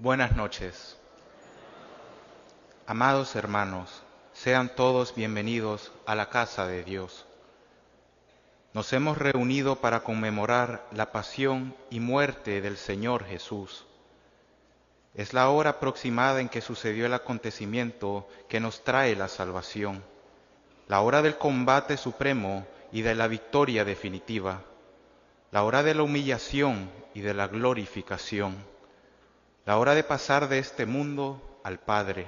Buenas noches. Amados hermanos, sean todos bienvenidos a la casa de Dios. Nos hemos reunido para conmemorar la pasión y muerte del Señor Jesús. Es la hora aproximada en que sucedió el acontecimiento que nos trae la salvación, la hora del combate supremo y de la victoria definitiva, la hora de la humillación y de la glorificación, la hora de pasar de este mundo al Padre.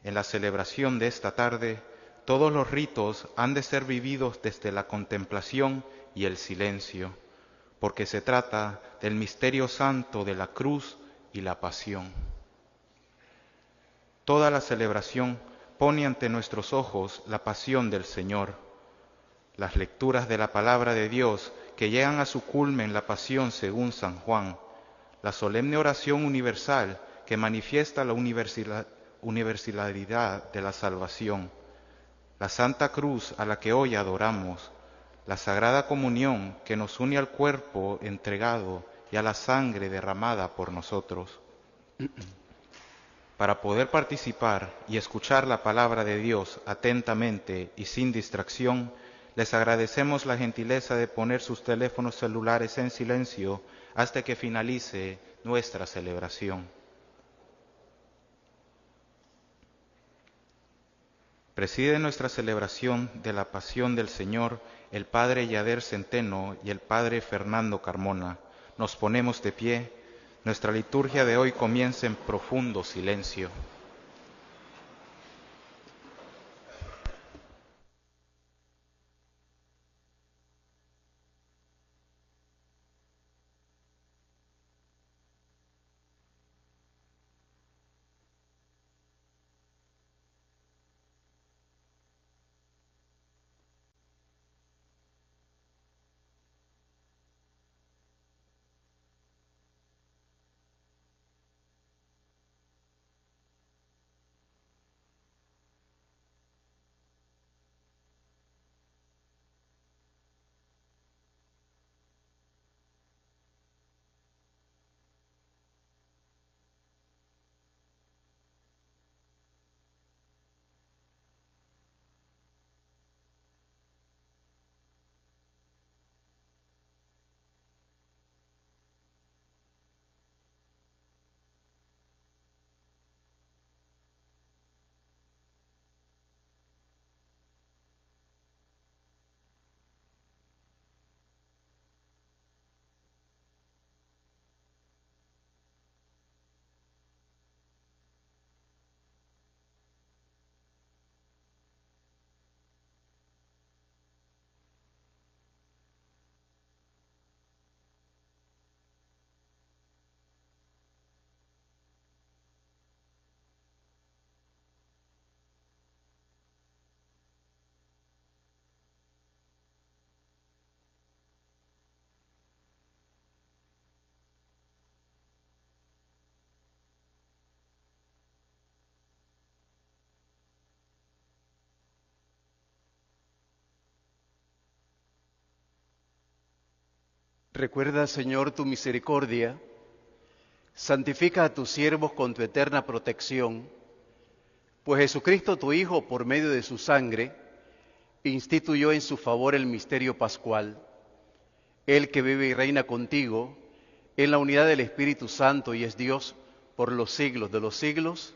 En la celebración de esta tarde, todos los ritos han de ser vividos desde la contemplación y el silencio, porque se trata del misterio santo de la cruz y la pasión. Toda la celebración pone ante nuestros ojos la pasión del Señor. Las lecturas de la palabra de Dios que llegan a su culmen en la pasión según San Juan, la solemne oración universal que manifiesta la universalidad de la salvación, la Santa Cruz a la que hoy adoramos, la Sagrada Comunión que nos une al cuerpo entregado y a la sangre derramada por nosotros. Para poder participar y escuchar la palabra de Dios atentamente y sin distracción, les agradecemos la gentileza de poner sus teléfonos celulares en silencio hasta que finalice nuestra celebración. Preside nuestra celebración de la Pasión del Señor el Padre Yader Centeno y el Padre Fernando Carmona. Nos ponemos de pie. Nuestra liturgia de hoy comienza en profundo silencio. Recuerda, Señor, tu misericordia, santifica a tus siervos con tu eterna protección, pues Jesucristo, tu Hijo, por medio de su sangre, instituyó en su favor el misterio pascual. Él que vive y reina contigo, en la unidad del Espíritu Santo y es Dios por los siglos de los siglos.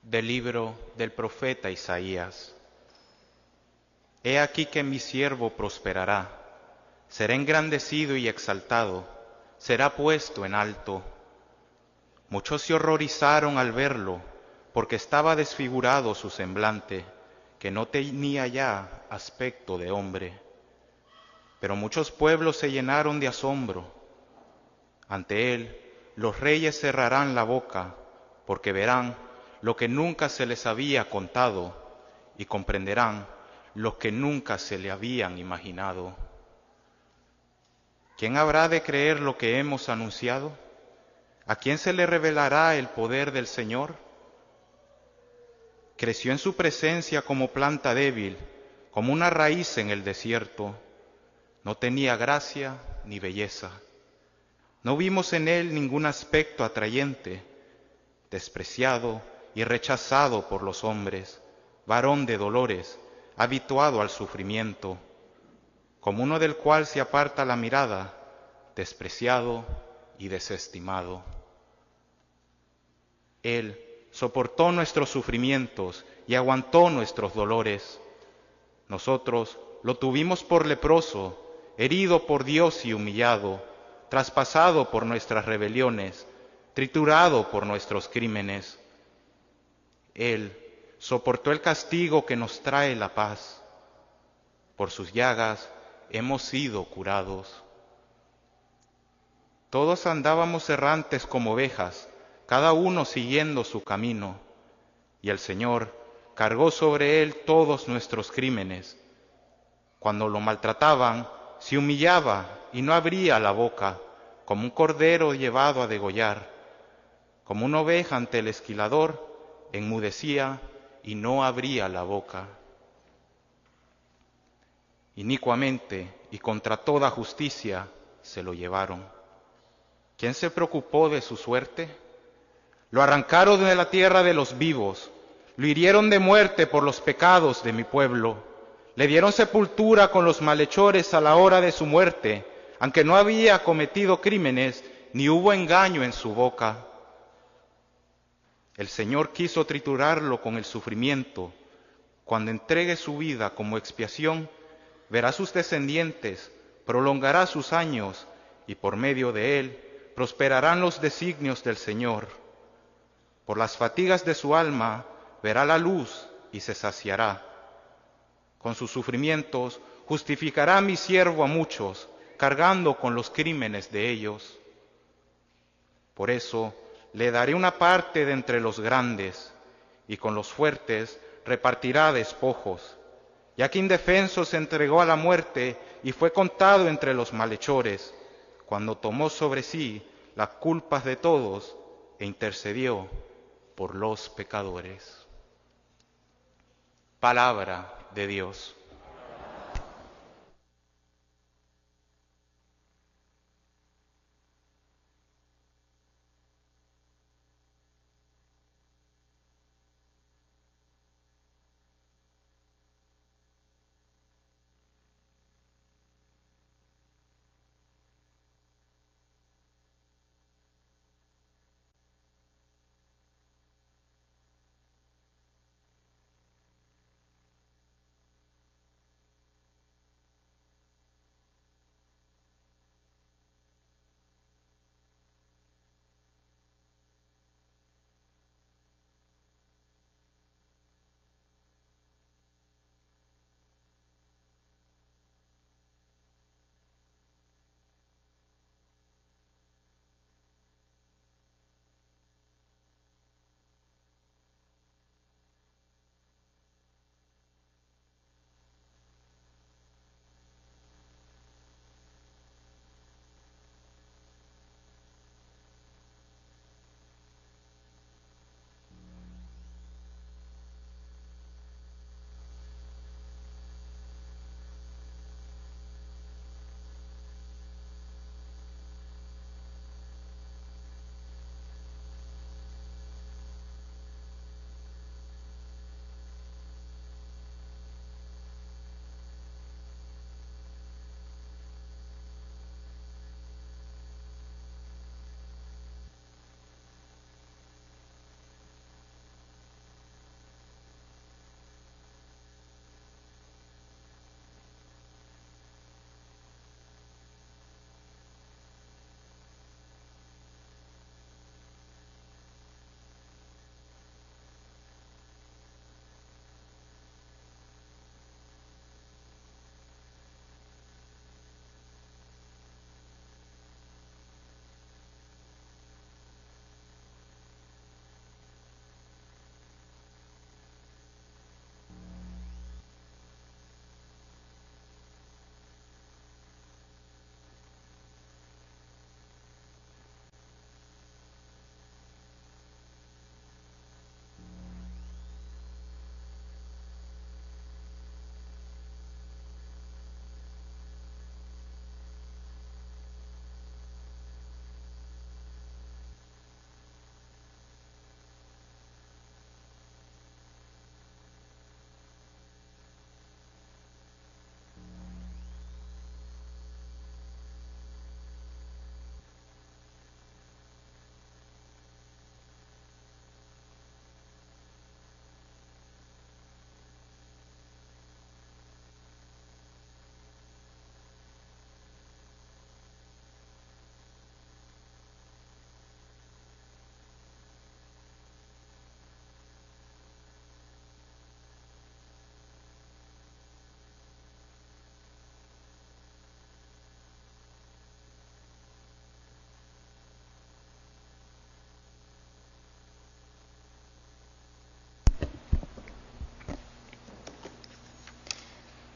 Del libro del profeta Isaías. He aquí que mi siervo prosperará, será engrandecido y exaltado, será puesto en alto. Muchos se horrorizaron al verlo, porque estaba desfigurado su semblante, que no tenía ya aspecto de hombre. Pero muchos pueblos se llenaron de asombro. Ante él los reyes cerrarán la boca, porque verán lo que nunca se les había contado y comprenderán lo que nunca se le habían imaginado. ¿quién habrá de creer lo que hemos anunciado? ¿A quién se le revelará el poder del Señor? Creció en su presencia como planta débil, como una raíz en el desierto. No tenía gracia ni belleza. No vimos en él ningún aspecto atrayente, despreciado y rechazado por los hombres, varón de dolores, habituado al sufrimiento, como uno del cual se aparta la mirada, despreciado y desestimado. Él soportó nuestros sufrimientos y aguantó nuestros dolores. Nosotros lo tuvimos por leproso, herido por Dios y humillado, traspasado por nuestras rebeliones, triturado por nuestros crímenes. Él soportó el castigo que nos trae la paz. Por sus llagas hemos sido curados. Todos andábamos errantes como ovejas, cada uno siguiendo su camino, y el Señor cargó sobre él todos nuestros crímenes. Cuando lo maltrataban, se humillaba y no abría la boca, como un cordero llevado a degollar. Como una oveja ante el esquilador, enmudecía y no abría la boca. Inicuamente y contra toda justicia se lo llevaron. ¿Quién se preocupó de su suerte? Lo arrancaron de la tierra de los vivos, lo hirieron de muerte por los pecados de mi pueblo. Le dieron sepultura con los malhechores a la hora de su muerte, aunque no había cometido crímenes ni hubo engaño en su boca. El Señor quiso triturarlo con el sufrimiento. Cuando entregue su vida como expiación, verá sus descendientes, prolongará sus años, y por medio de él prosperarán los designios del Señor. Por las fatigas de su alma verá la luz y se saciará. Con sus sufrimientos justificará a mi siervo a muchos, cargando con los crímenes de ellos. Por eso le daré una parte de entre los grandes, y con los fuertes repartirá despojos, ya que indefenso se entregó a la muerte y fue contado entre los malhechores, cuando tomó sobre sí las culpas de todos e intercedió por los pecadores. Palabra de Dios.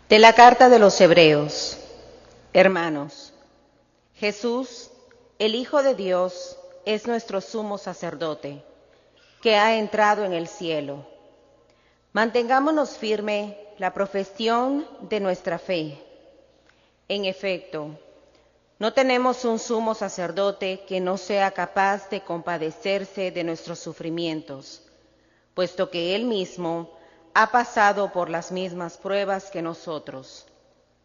De la carta de los Hebreos. Hermanos, Jesús, el Hijo de Dios, es nuestro sumo sacerdote, que ha entrado en el cielo. Mantengámonos firme la profesión de nuestra fe. En efecto, no tenemos un sumo sacerdote que no sea capaz de compadecerse de nuestros sufrimientos, puesto que Él mismo ha pasado por las mismas pruebas que nosotros,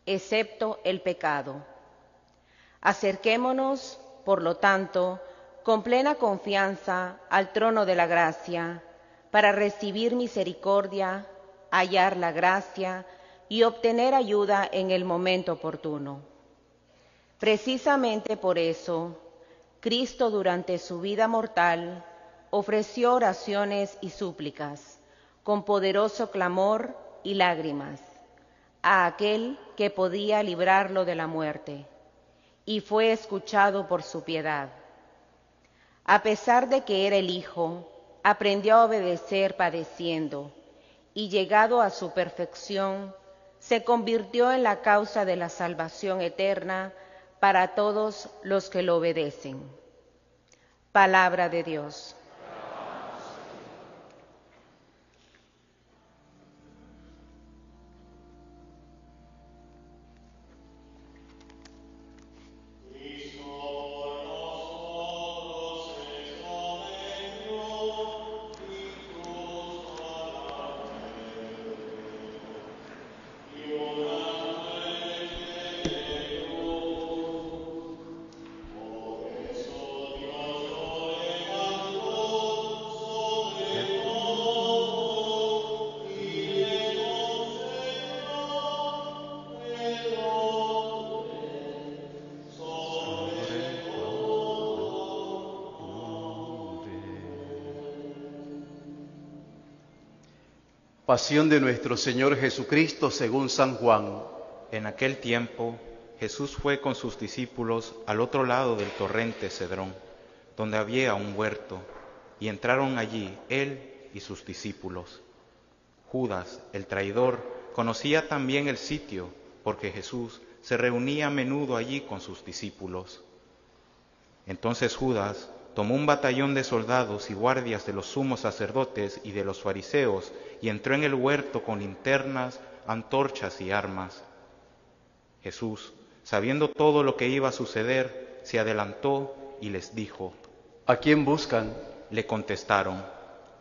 excepto el pecado. Acerquémonos, por lo tanto, con plena confianza al trono de la gracia, para recibir misericordia, hallar la gracia y obtener ayuda en el momento oportuno. Precisamente por eso, Cristo durante su vida mortal ofreció oraciones y súplicas, con poderoso clamor y lágrimas, a aquel que podía librarlo de la muerte, y fue escuchado por su piedad. A pesar de que era el Hijo, aprendió a obedecer padeciendo, y llegado a su perfección, se convirtió en la causa de la salvación eterna para todos los que lo obedecen. Palabra de Dios. Pasión de nuestro Señor Jesucristo según San Juan. En aquel tiempo, Jesús fue con sus discípulos al otro lado del torrente Cedrón, donde había un huerto, y entraron allí él y sus discípulos. Judas, el traidor, conocía también el sitio, porque Jesús se reunía a menudo allí con sus discípulos. Entonces Judas tomó un batallón de soldados y guardias de los sumos sacerdotes y de los fariseos, y entró en el huerto con linternas, antorchas y armas. Jesús, sabiendo todo lo que iba a suceder, se adelantó y les dijo: ¿A quién buscan? Le contestaron.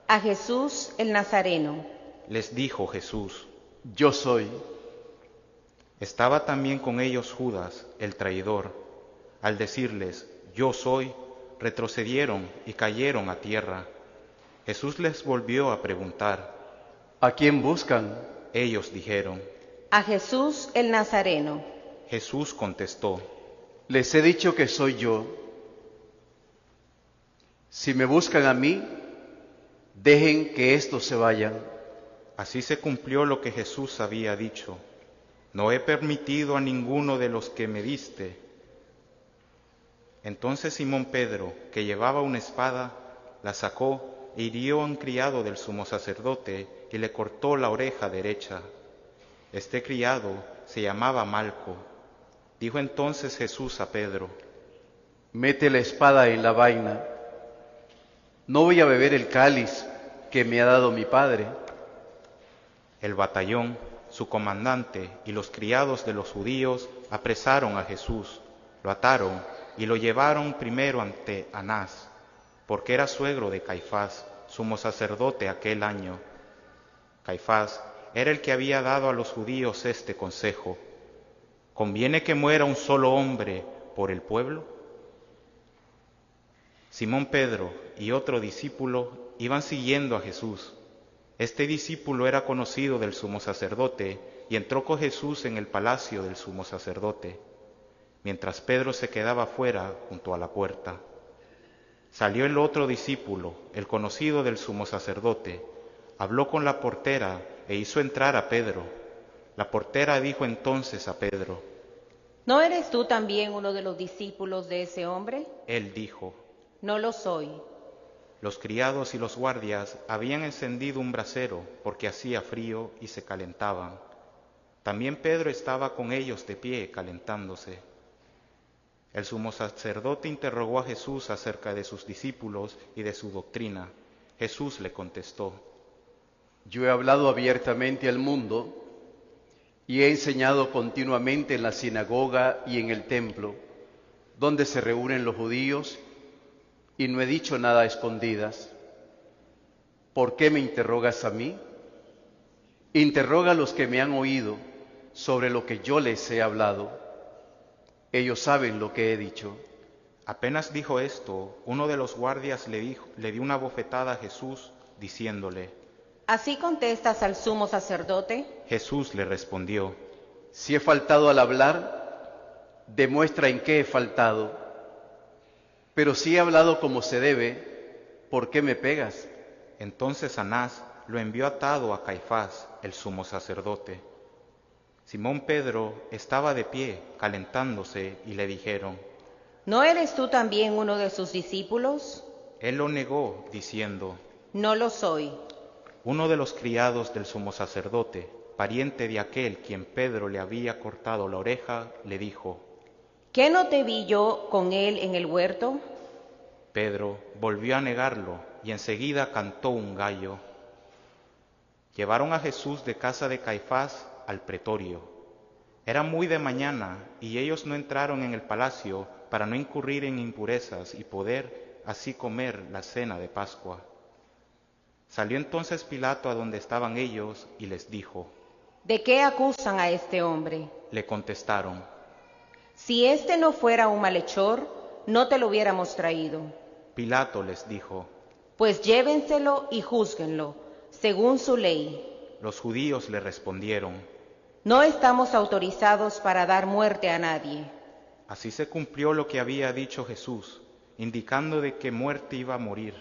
A Jesús el Nazareno. Les dijo Jesús: Yo soy. Estaba también con ellos Judas, el traidor. Al decirles: Yo soy, retrocedieron y cayeron a tierra. Jesús les volvió a preguntar. ¿A quién buscan? Ellos dijeron: A Jesús el Nazareno. Jesús contestó: Les he dicho que soy yo. Si me buscan a mí, dejen que estos se vayan. Así se cumplió lo que Jesús había dicho: No he permitido a ninguno de los que me diste. Entonces Simón Pedro, que llevaba una espada, la sacó e hirió a un criado del sumo sacerdote y le cortó la oreja derecha. Este criado se llamaba Malco. Dijo entonces Jesús a Pedro: Mete la espada en la vaina. No voy a beber el cáliz que me ha dado mi Padre. El batallón, su comandante y los criados de los judíos apresaron a Jesús, lo ataron y lo llevaron primero ante Anás, porque era suegro de Caifás, sumo sacerdote aquel año. Caifás era el que había dado a los judíos este consejo: ¿conviene que muera un solo hombre por el pueblo? Simón Pedro y otro discípulo iban siguiendo a Jesús. Este discípulo era conocido del sumo sacerdote y entró con Jesús en el palacio del sumo sacerdote, mientras Pedro se quedaba fuera junto a la puerta. Salió el otro discípulo, el conocido del sumo sacerdote, habló con la portera e hizo entrar a Pedro. La portera dijo entonces a Pedro: ¿No eres tú también uno de los discípulos de ese hombre? Él dijo: No lo soy. Los criados y los guardias habían encendido un brasero porque hacía frío y se calentaban. También Pedro estaba con ellos de pie, calentándose. El sumo sacerdote interrogó a Jesús acerca de sus discípulos y de su doctrina. Jesús le contestó: Yo he hablado abiertamente al mundo y he enseñado continuamente en la sinagoga y en el templo, donde se reúnen los judíos, y no he dicho nada a escondidas. ¿Por qué me interrogas a mí? Interroga a los que me han oído sobre lo que yo les he hablado. Ellos saben lo que he dicho. Apenas dijo esto, uno de los guardias le dio una bofetada a Jesús, diciéndole: ¿Así contestas al sumo sacerdote? Jesús le respondió: Si he faltado al hablar, demuestra en qué he faltado. Pero si he hablado como se debe, ¿por qué me pegas? Entonces Anás lo envió atado a Caifás, el sumo sacerdote. Simón Pedro estaba de pie, calentándose, y le dijeron: ¿No eres tú también uno de sus discípulos? Él lo negó, diciendo: No lo soy. Uno de los criados del sumo sacerdote, pariente de aquel quien Pedro le había cortado la oreja, le dijo: ¿Qué no te vi yo con él en el huerto? Pedro volvió a negarlo y enseguida cantó un gallo. Llevaron a Jesús de casa de Caifás al pretorio. Era muy de mañana y ellos no entraron en el palacio para no incurrir en impurezas y poder así comer la cena de Pascua. Salió entonces Pilato a donde estaban ellos y les dijo: ¿De qué acusan a este hombre? Le contestaron: Si este no fuera un malhechor, no te lo hubiéramos traído. Pilato les dijo: Pues llévenselo y júzguenlo, según su ley. Los judíos le respondieron: No estamos autorizados para dar muerte a nadie. Así se cumplió lo que había dicho Jesús, indicando de qué muerte iba a morir.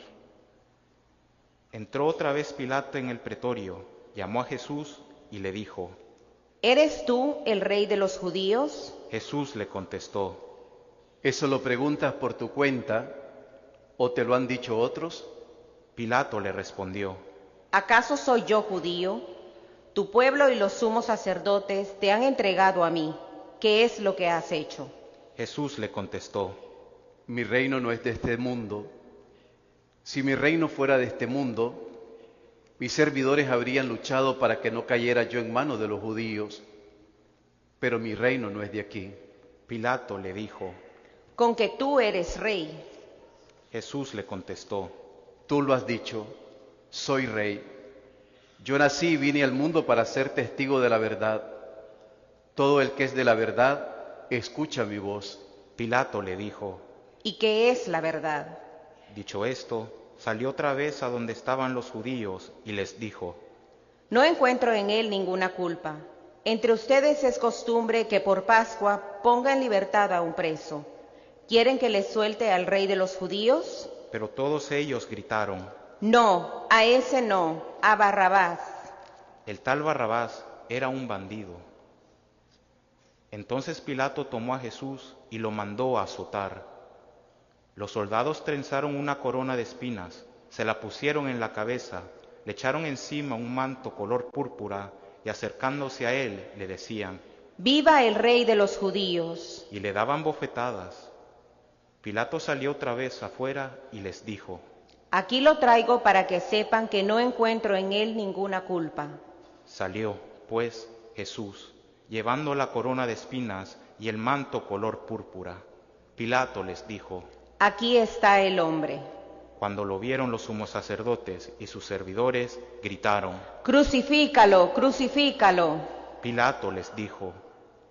Entró otra vez Pilato en el pretorio, llamó a Jesús y le dijo: ¿Eres tú el rey de los judíos? Jesús le contestó: ¿Eso lo preguntas por tu cuenta o te lo han dicho otros? Pilato le respondió: ¿Acaso soy yo judío? Tu pueblo y los sumos sacerdotes te han entregado a mí. ¿Qué es lo que has hecho? Jesús le contestó: Mi reino no es de este mundo. Si mi reino fuera de este mundo, mis servidores habrían luchado para que no cayera yo en manos de los judíos, pero mi reino no es de aquí. Pilato le dijo: Con que tú eres rey. Jesús le contestó: Tú lo has dicho, soy rey. Yo nací y vine al mundo para ser testigo de la verdad. Todo el que es de la verdad, escucha mi voz. Pilato le dijo: ¿Y qué es la verdad? Dicho esto, salió otra vez a donde estaban los judíos y les dijo: No encuentro en él ninguna culpa. Entre ustedes es costumbre que por Pascua ponga en libertad a un preso. ¿Quieren que les suelte al rey de los judíos? Pero todos ellos gritaron: No, a ese no, a Barrabás. El tal Barrabás era un bandido. Entonces Pilato tomó a Jesús y lo mandó a azotar. Los soldados trenzaron una corona de espinas, se la pusieron en la cabeza, le echaron encima un manto color púrpura y acercándose a él le decían: ¡Viva el rey de los judíos! Y le daban bofetadas. Pilato salió otra vez afuera y les dijo: Aquí lo traigo para que sepan que no encuentro en él ninguna culpa. Salió, pues, Jesús, llevando la corona de espinas y el manto color púrpura. Pilato les dijo: Aquí está el hombre. Cuando lo vieron los sumos sacerdotes y sus servidores, gritaron: ¡Crucifícalo, crucifícalo! Pilato les dijo: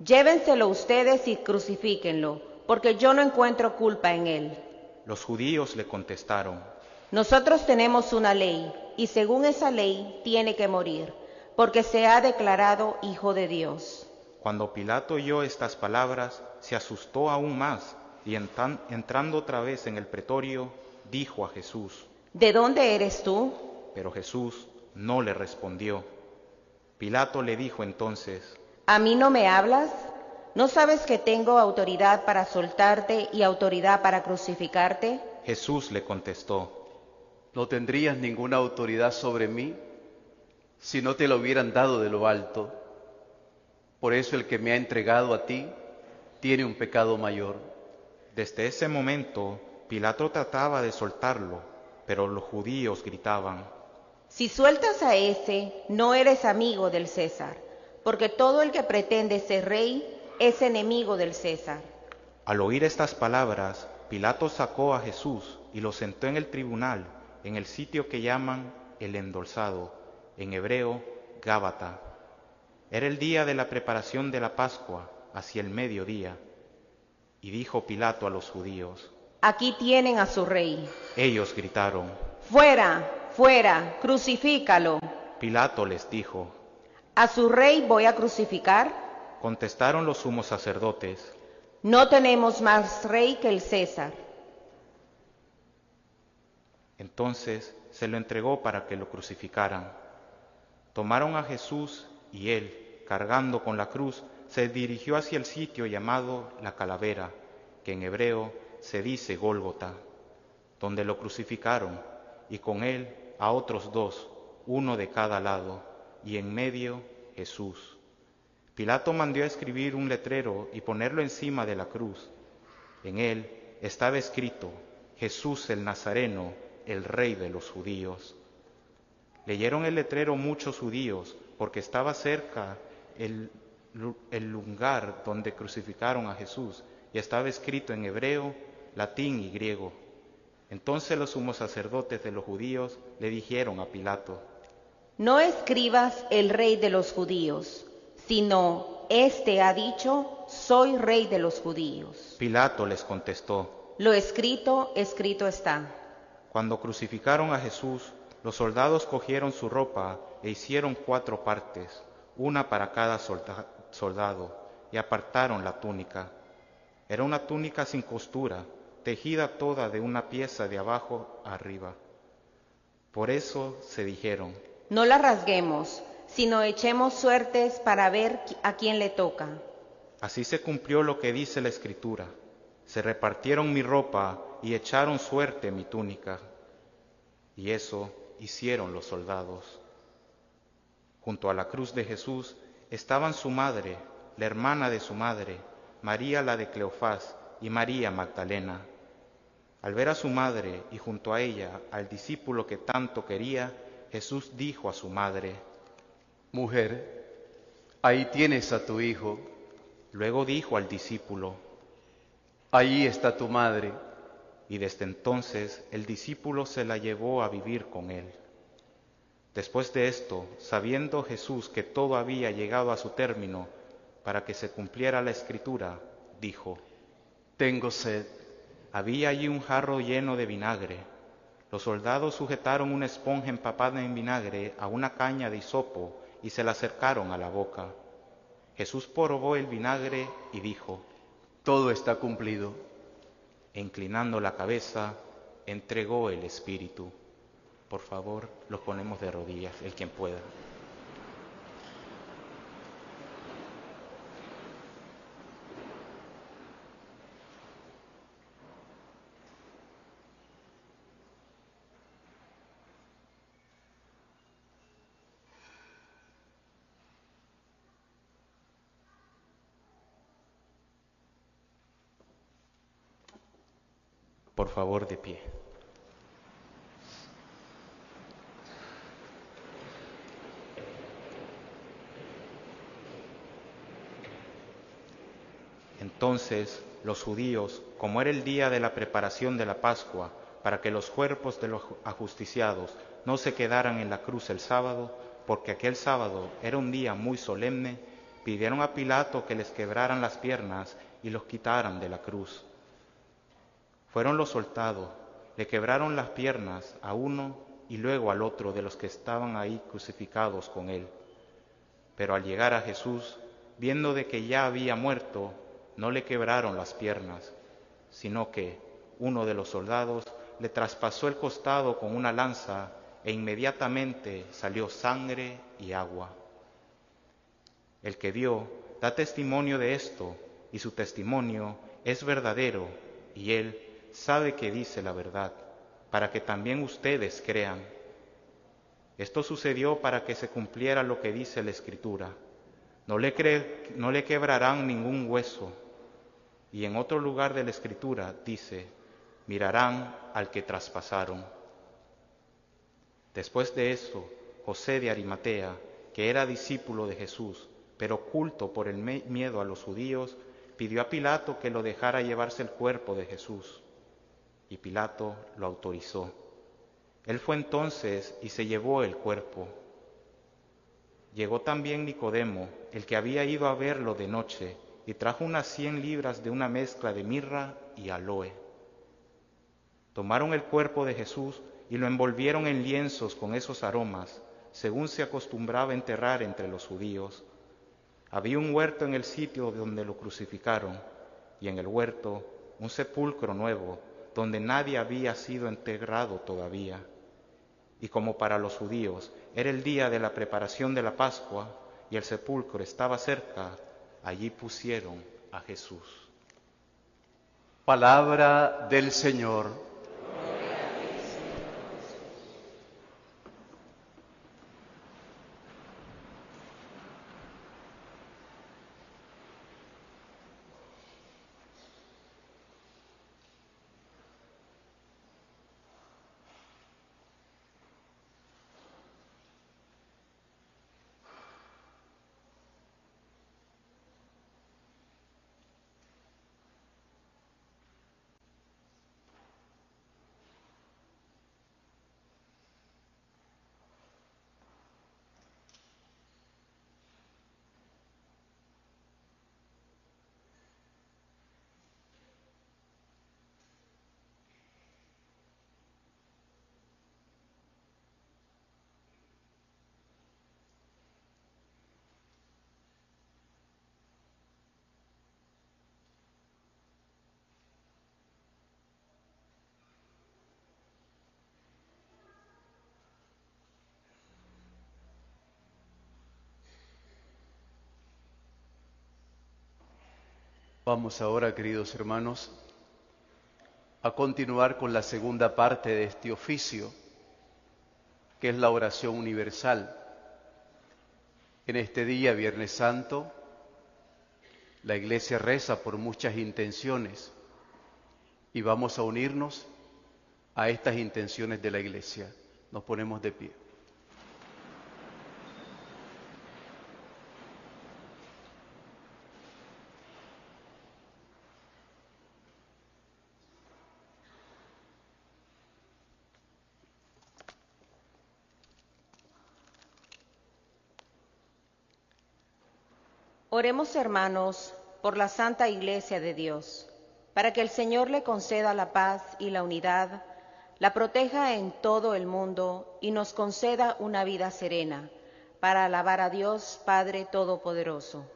Llévenselo ustedes y crucifíquenlo, porque yo no encuentro culpa en él. Los judíos le contestaron: Nosotros tenemos una ley, y según esa ley tiene que morir, porque se ha declarado Hijo de Dios. Cuando Pilato oyó estas palabras, se asustó aún más, y entrando otra vez en el pretorio, dijo a Jesús: ¿De dónde eres tú? Pero Jesús no le respondió. Pilato le dijo entonces: ¿A mí no me hablas? ¿No sabes que tengo autoridad para soltarte y autoridad para crucificarte? Jesús le contestó: No tendrías ninguna autoridad sobre mí si no te lo hubieran dado de lo alto. Por eso el que me ha entregado a ti tiene un pecado mayor. Desde ese momento, Pilato trataba de soltarlo, pero los judíos gritaban: Si sueltas a ese, no eres amigo del César, porque todo el que pretende ser rey es enemigo del César. Al oír estas palabras, Pilato sacó a Jesús y lo sentó en el tribunal, en el sitio que llaman el Endolzado, en hebreo, Gábata. Era el día de la preparación de la Pascua, hacia el mediodía. Y dijo Pilato a los judíos: Aquí tienen a su rey. Ellos gritaron. Fuera, fuera, crucifícalo. Pilato les dijo. ¿A su rey voy a crucificar? Contestaron los sumos sacerdotes. No tenemos más rey que el César. Entonces se lo entregó para que lo crucificaran. Tomaron a Jesús y él, cargando con la cruz, se dirigió hacia el sitio llamado la Calavera, que en hebreo se dice Gólgota, donde lo crucificaron, y con él a otros dos, uno de cada lado, y en medio Jesús. Pilato mandó a escribir un letrero y ponerlo encima de la cruz. En él estaba escrito: Jesús el Nazareno, el Rey de los judíos. Leyeron el letrero muchos judíos, porque estaba cerca el lugar donde crucificaron a Jesús, y estaba escrito en hebreo, latín y griego. Entonces los sumos sacerdotes de los judíos le dijeron a Pilato: No escribas el Rey de los judíos, sino este ha dicho: soy Rey de los judíos. Pilato les contestó: Lo escrito, escrito está. Cuando crucificaron a Jesús, los soldados cogieron su ropa e hicieron 4 partes, una para cada soldado, y apartaron la túnica. Era una túnica sin costura, tejida toda de una pieza de abajo a arriba. Por eso se dijeron: No la rasguemos, sino echemos suertes para ver a quién le toca. Así se cumplió lo que dice la Escritura: se repartieron mi ropa y echaron suerte mi túnica. Y eso hicieron los soldados. Junto a la cruz de Jesús estaban su madre, la hermana de su madre, María la de Cleofás y María Magdalena. Al ver a su madre y junto a ella al discípulo que tanto quería, Jesús dijo a su madre: Mujer, ahí tienes a tu hijo. Luego dijo al discípulo: Ahí está tu madre. Y desde entonces el discípulo se la llevó a vivir con él. Después de esto, sabiendo Jesús que todo había llegado a su término, para que se cumpliera la Escritura, dijo: Tengo sed. Había allí un jarro lleno de vinagre. Los soldados sujetaron una esponja empapada en vinagre a una caña de hisopo y se la acercaron a la boca. Jesús probó el vinagre y dijo: Todo está cumplido. E inclinando la cabeza, entregó el espíritu. Por favor, los ponemos de rodillas, el quien pueda. Por favor, de pie. Entonces los judíos, como era el día de la preparación de la Pascua, para que los cuerpos de los ajusticiados no se quedaran en la cruz el sábado, porque aquel sábado era un día muy solemne, pidieron a Pilato que les quebraran las piernas y los quitaran de la cruz. Fueron los soldados, le quebraron las piernas a uno y luego al otro de los que estaban ahí crucificados con él. Pero al llegar a Jesús, viendo de que ya había muerto, no le quebraron las piernas, sino que uno de los soldados le traspasó el costado con una lanza e inmediatamente salió sangre y agua. El que vio da testimonio de esto, y su testimonio es verdadero, y él sabe que dice la verdad, para que también ustedes crean. Esto sucedió para que se cumpliera lo que dice la Escritura: No le quebrarán ningún hueso. Y en otro lugar de la Escritura dice, mirarán al que traspasaron. Después de esto, José de Arimatea, que era discípulo de Jesús, pero oculto por el miedo a los judíos, pidió a Pilato que lo dejara llevarse el cuerpo de Jesús. Y Pilato lo autorizó. Él fue entonces y se llevó el cuerpo. Llegó también Nicodemo, el que había ido a verlo de noche, y trajo unas 100 libras de una mezcla de mirra y aloe. Tomaron el cuerpo de Jesús y lo envolvieron en lienzos con esos aromas, según se acostumbraba enterrar entre los judíos. Había un huerto en el sitio donde lo crucificaron, y en el huerto un sepulcro nuevo, donde nadie había sido enterrado todavía. Y como para los judíos era el día de la preparación de la Pascua y el sepulcro estaba cerca, allí pusieron a Jesús. Palabra del Señor. Vamos ahora, queridos hermanos, a continuar con la segunda parte de este oficio, que es la oración universal. En este día, Viernes Santo, la Iglesia reza por muchas intenciones y vamos a unirnos a estas intenciones de la Iglesia. Nos ponemos de pie. Oremos, hermanos, por la Santa Iglesia de Dios, para que el Señor le conceda la paz y la unidad, la proteja en todo el mundo y nos conceda una vida serena, para alabar a Dios Padre Todopoderoso.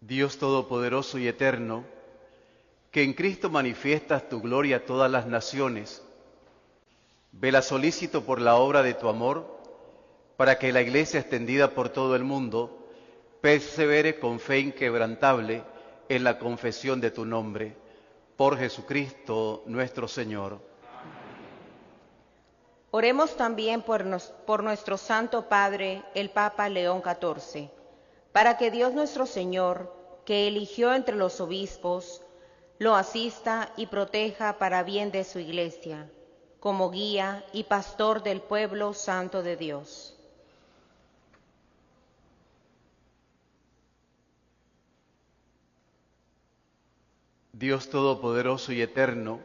Dios Todopoderoso y Eterno, que en Cristo manifiestas tu gloria a todas las naciones, vela solícito por la obra de tu amor, para que la Iglesia extendida por todo el mundo persevere con fe inquebrantable en la confesión de tu nombre. Por Jesucristo nuestro Señor. Oremos también por nuestro Santo Padre, el Papa León XIV, para que Dios nuestro Señor, que eligió entre los obispos, lo asista y proteja para bien de su Iglesia, como guía y pastor del pueblo santo de Dios. Dios Todopoderoso y Eterno,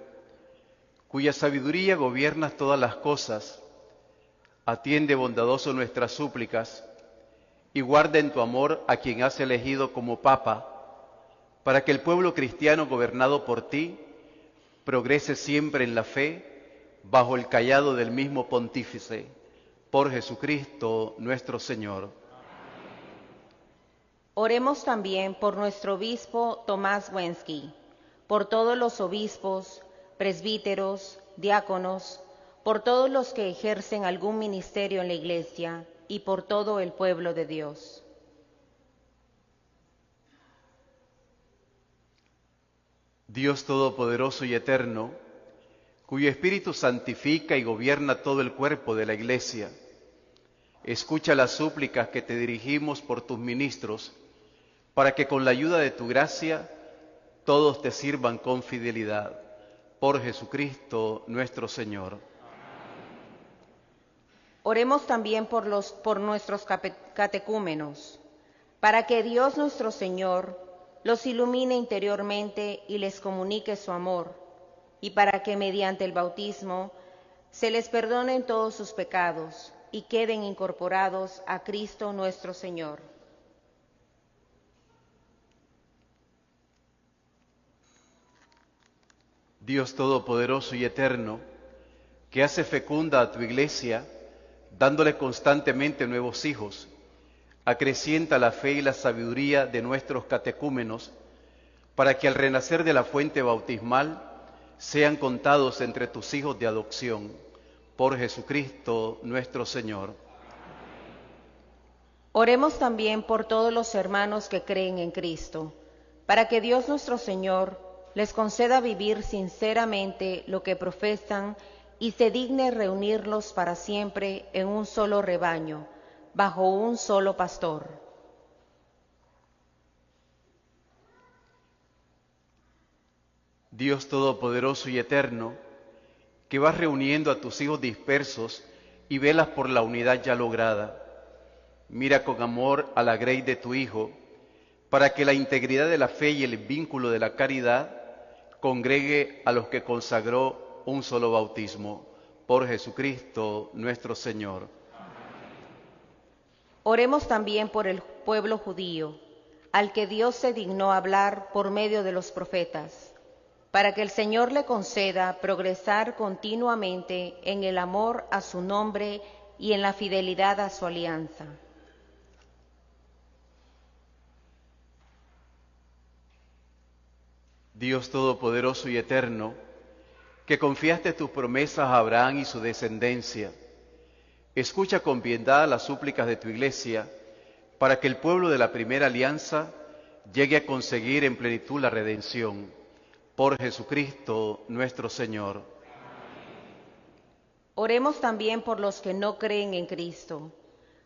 cuya sabiduría gobiernas todas las cosas, atiende bondadoso nuestras súplicas y guarda en tu amor a quien has elegido como Papa, para que el pueblo cristiano gobernado por ti progrese siempre en la fe, bajo el cayado del mismo Pontífice, por Jesucristo nuestro Señor. Oremos también por nuestro obispo Tomás Wensky, por todos los obispos, presbíteros, diáconos, por todos los que ejercen algún ministerio en la Iglesia y por todo el pueblo de Dios. Dios Todopoderoso y Eterno, cuyo Espíritu santifica y gobierna todo el cuerpo de la Iglesia, escucha las súplicas que te dirigimos por tus ministros, para que con la ayuda de tu gracia todos te sirvan con fidelidad. Por Jesucristo nuestro Señor. Oremos también por nuestros catecúmenos, para que Dios nuestro Señor los ilumine interiormente y les comunique su amor, y para que mediante el bautismo se les perdonen todos sus pecados y queden incorporados a Cristo nuestro Señor. Dios Todopoderoso y Eterno, que hace fecunda a tu Iglesia, dándole constantemente nuevos hijos, acrecienta la fe y la sabiduría de nuestros catecúmenos, para que al renacer de la fuente bautismal sean contados entre tus hijos de adopción, por Jesucristo nuestro Señor. Oremos también por todos los hermanos que creen en Cristo, para que Dios nuestro Señor les conceda vivir sinceramente lo que profesan y se digne reunirlos para siempre en un solo rebaño, bajo un solo pastor. Dios Todopoderoso y Eterno, que vas reuniendo a tus hijos dispersos y velas por la unidad ya lograda, mira con amor a la grey de tu Hijo, para que la integridad de la fe y el vínculo de la caridad congregue a los que consagró un solo bautismo, por Jesucristo nuestro Señor. Oremos también por el pueblo judío, al que Dios se dignó hablar por medio de los profetas, para que el Señor le conceda progresar continuamente en el amor a su nombre y en la fidelidad a su alianza. Dios Todopoderoso y Eterno, que confiaste tus promesas a Abraham y su descendencia, escucha con piedad las súplicas de tu Iglesia, para que el pueblo de la primera alianza llegue a conseguir en plenitud la redención. Por Jesucristo nuestro Señor. Oremos también por los que no creen en Cristo,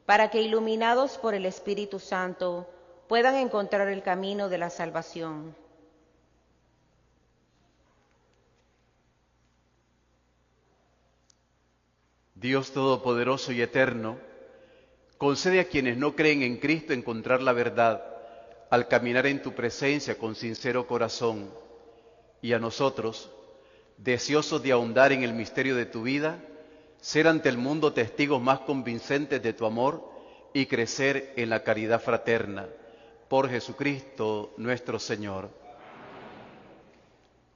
para que iluminados por el Espíritu Santo puedan encontrar el camino de la salvación. Dios Todopoderoso y Eterno, concede a quienes no creen en Cristo encontrar la verdad al caminar en tu presencia con sincero corazón, y a nosotros, deseosos de ahondar en el misterio de tu vida, ser ante el mundo testigos más convincentes de tu amor y crecer en la caridad fraterna. Por Jesucristo nuestro Señor.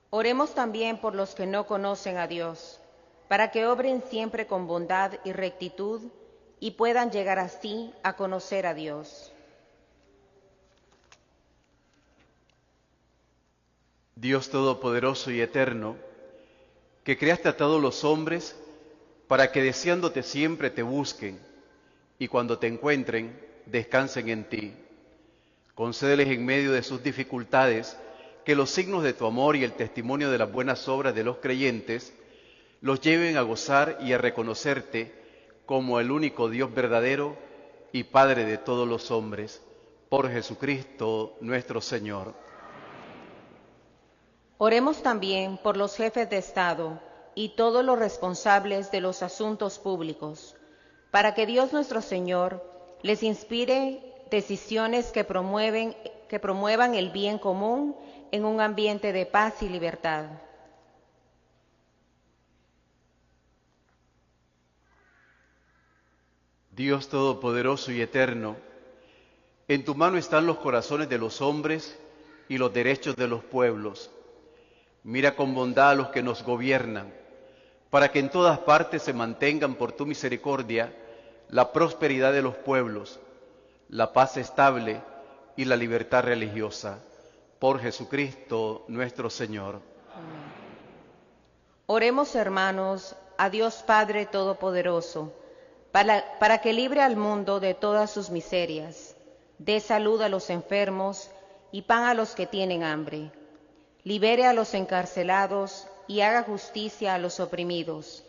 Oremos también por los que no conocen a Dios, para que obren siempre con bondad y rectitud y puedan llegar así a conocer a Dios. Dios Todopoderoso y Eterno, que creaste a todos los hombres para que deseándote siempre te busquen y cuando te encuentren descansen en ti. Concédeles en medio de sus dificultades que los signos de tu amor y el testimonio de las buenas obras de los creyentes los lleven a gozar y a reconocerte como el único Dios verdadero y Padre de todos los hombres, por Jesucristo nuestro Señor. Oremos también por los jefes de Estado y todos los responsables de los asuntos públicos, para que Dios nuestro Señor les inspire decisiones que promuevan el bien común en un ambiente de paz y libertad. Dios Todopoderoso y Eterno, en tu mano están los corazones de los hombres y los derechos de los pueblos. Mira con bondad a los que nos gobiernan, para que en todas partes se mantengan por tu misericordia la prosperidad de los pueblos, la paz estable y la libertad religiosa. Por Jesucristo nuestro Señor. Amén. Oremos, hermanos, a Dios Padre Todopoderoso, para que libre al mundo de todas sus miserias, dé salud a los enfermos y pan a los que tienen hambre, libere a los encarcelados, y haga justicia a los oprimidos.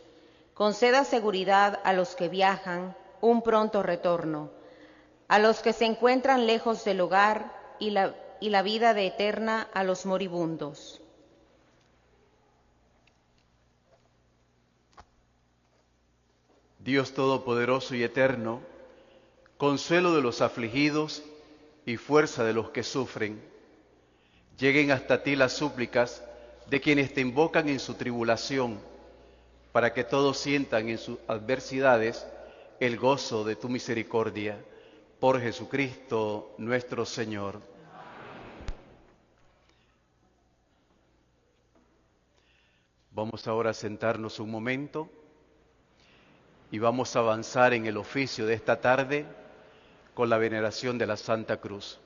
Conceda seguridad a los que viajan, un pronto retorno, a los que se encuentran lejos del hogar y la vida de eterna a los moribundos. Dios Todopoderoso y Eterno, consuelo de los afligidos y fuerza de los que sufren, lleguen hasta ti las súplicas de quienes te invocan en su tribulación, para que todos sientan en sus adversidades el gozo de tu misericordia. Por Jesucristo nuestro Señor. Vamos ahora a sentarnos un momento y vamos a avanzar en el oficio de esta tarde con la veneración de la Santa Cruz.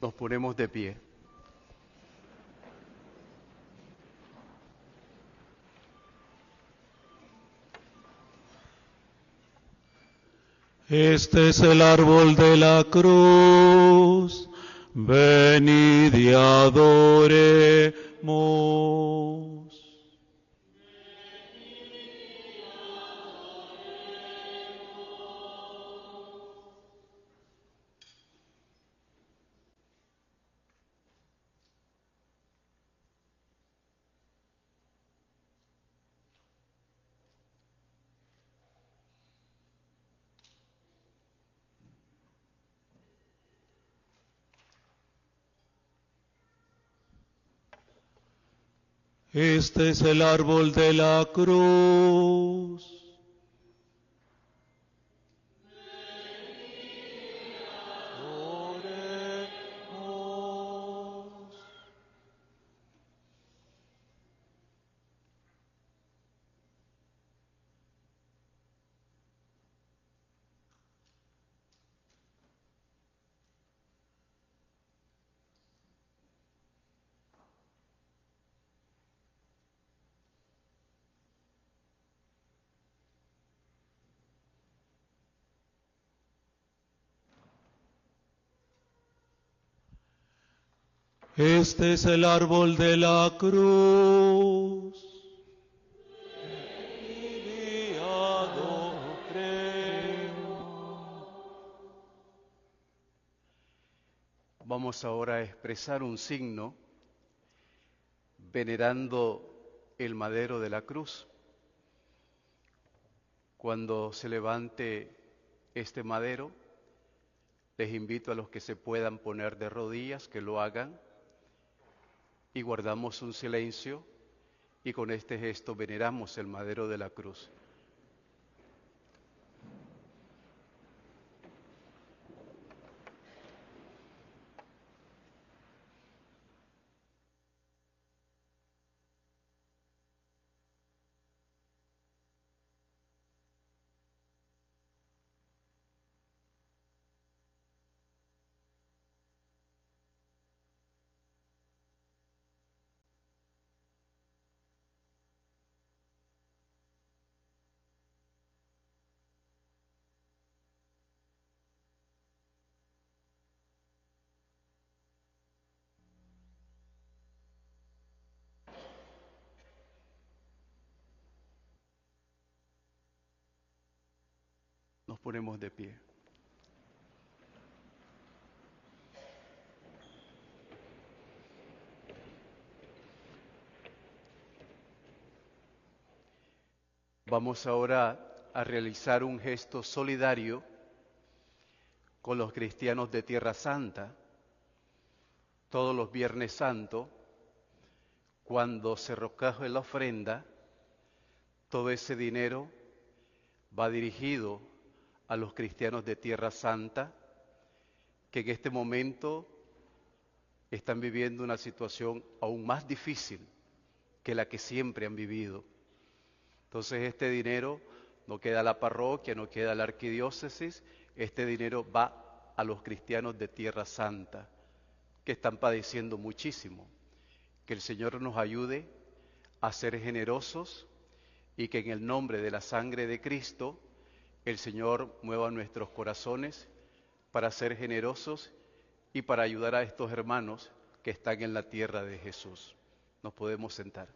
Nos ponemos de pie. Este es el árbol de la cruz, venid y adoremos. Este es el árbol de la cruz. Oremos. Este es el árbol de la cruz. Venid y adoremos. Vamos ahora a expresar un signo venerando el madero de la cruz. Cuando se levante este madero, les invito a los que se puedan poner de rodillas que lo hagan y guardamos un silencio y con este gesto veneramos el madero de la cruz. Nos ponemos de pie. Vamos ahora a realizar un gesto solidario con los cristianos de Tierra Santa. Todos los Viernes Santos, cuando se recoge la ofrenda, todo ese dinero va dirigido a los cristianos de Tierra Santa que en este momento están viviendo una situación aún más difícil que la que siempre han vivido. Entonces este dinero no queda a la parroquia, no queda a la arquidiócesis, este dinero va a los cristianos de Tierra Santa que están padeciendo muchísimo. Que el Señor nos ayude a ser generosos y que en el nombre de la sangre de Cristo el Señor mueva nuestros corazones para ser generosos y para ayudar a estos hermanos que están en la tierra de Jesús. Nos podemos sentar.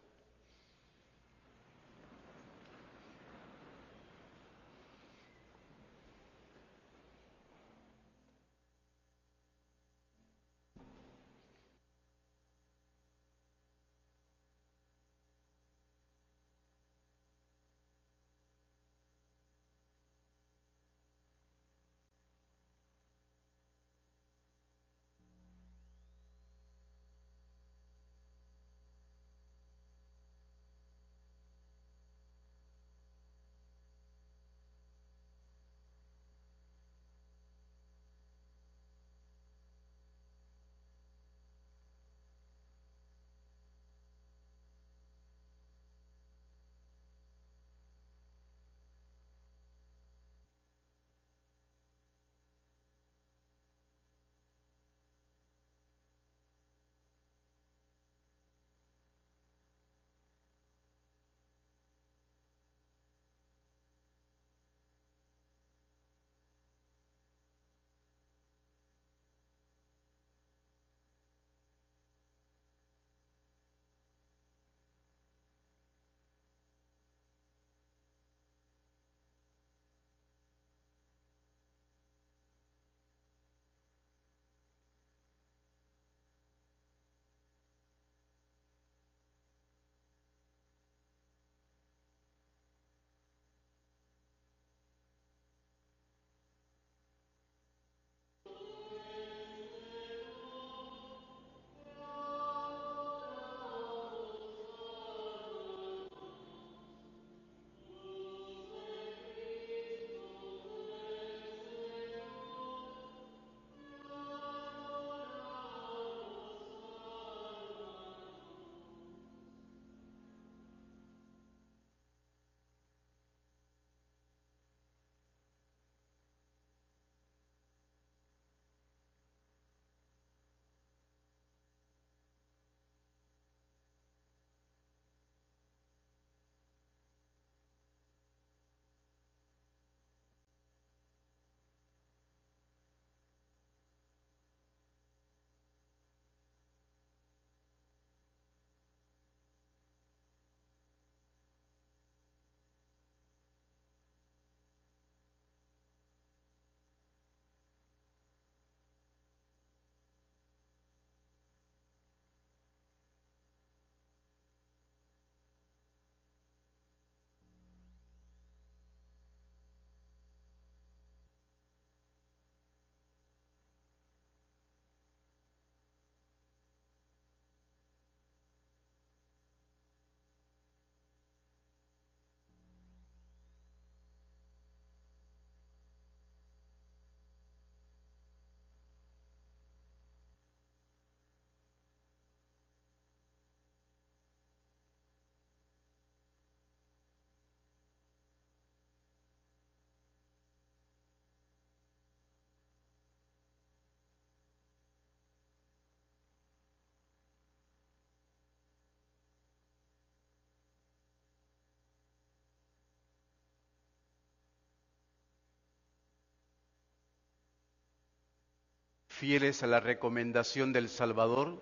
fieles a la recomendación del Salvador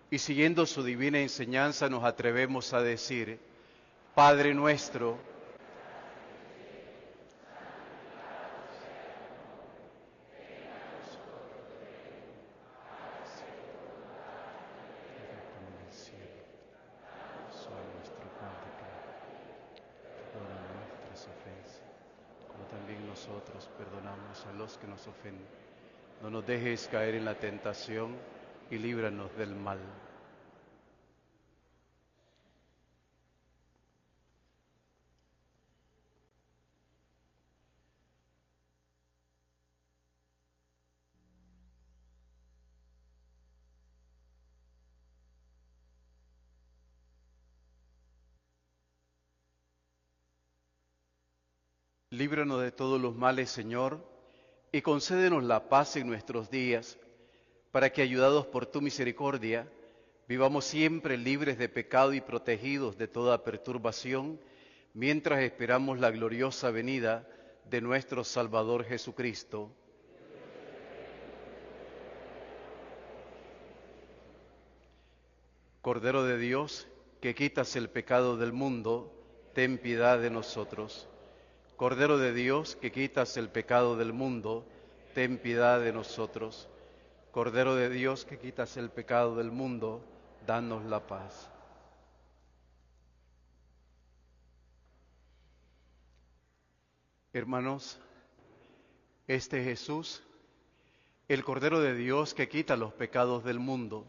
y siguiendo su divina enseñanza nos atrevemos a decir: Padre nuestro, nosotros perdonamos a los que nos ofenden. No nos dejes caer en la tentación y líbranos del mal. Líbranos de todos los males, Señor, y concédenos la paz en nuestros días, para que, ayudados por tu misericordia, vivamos siempre libres de pecado y protegidos de toda perturbación, mientras esperamos la gloriosa venida de nuestro Salvador Jesucristo. Cordero de Dios, que quitas el pecado del mundo, ten piedad de nosotros. Cordero de Dios, que quitas el pecado del mundo, ten piedad de nosotros. Cordero de Dios, que quitas el pecado del mundo, danos la paz. Hermanos, este Jesús, el Cordero de Dios que quita los pecados del mundo,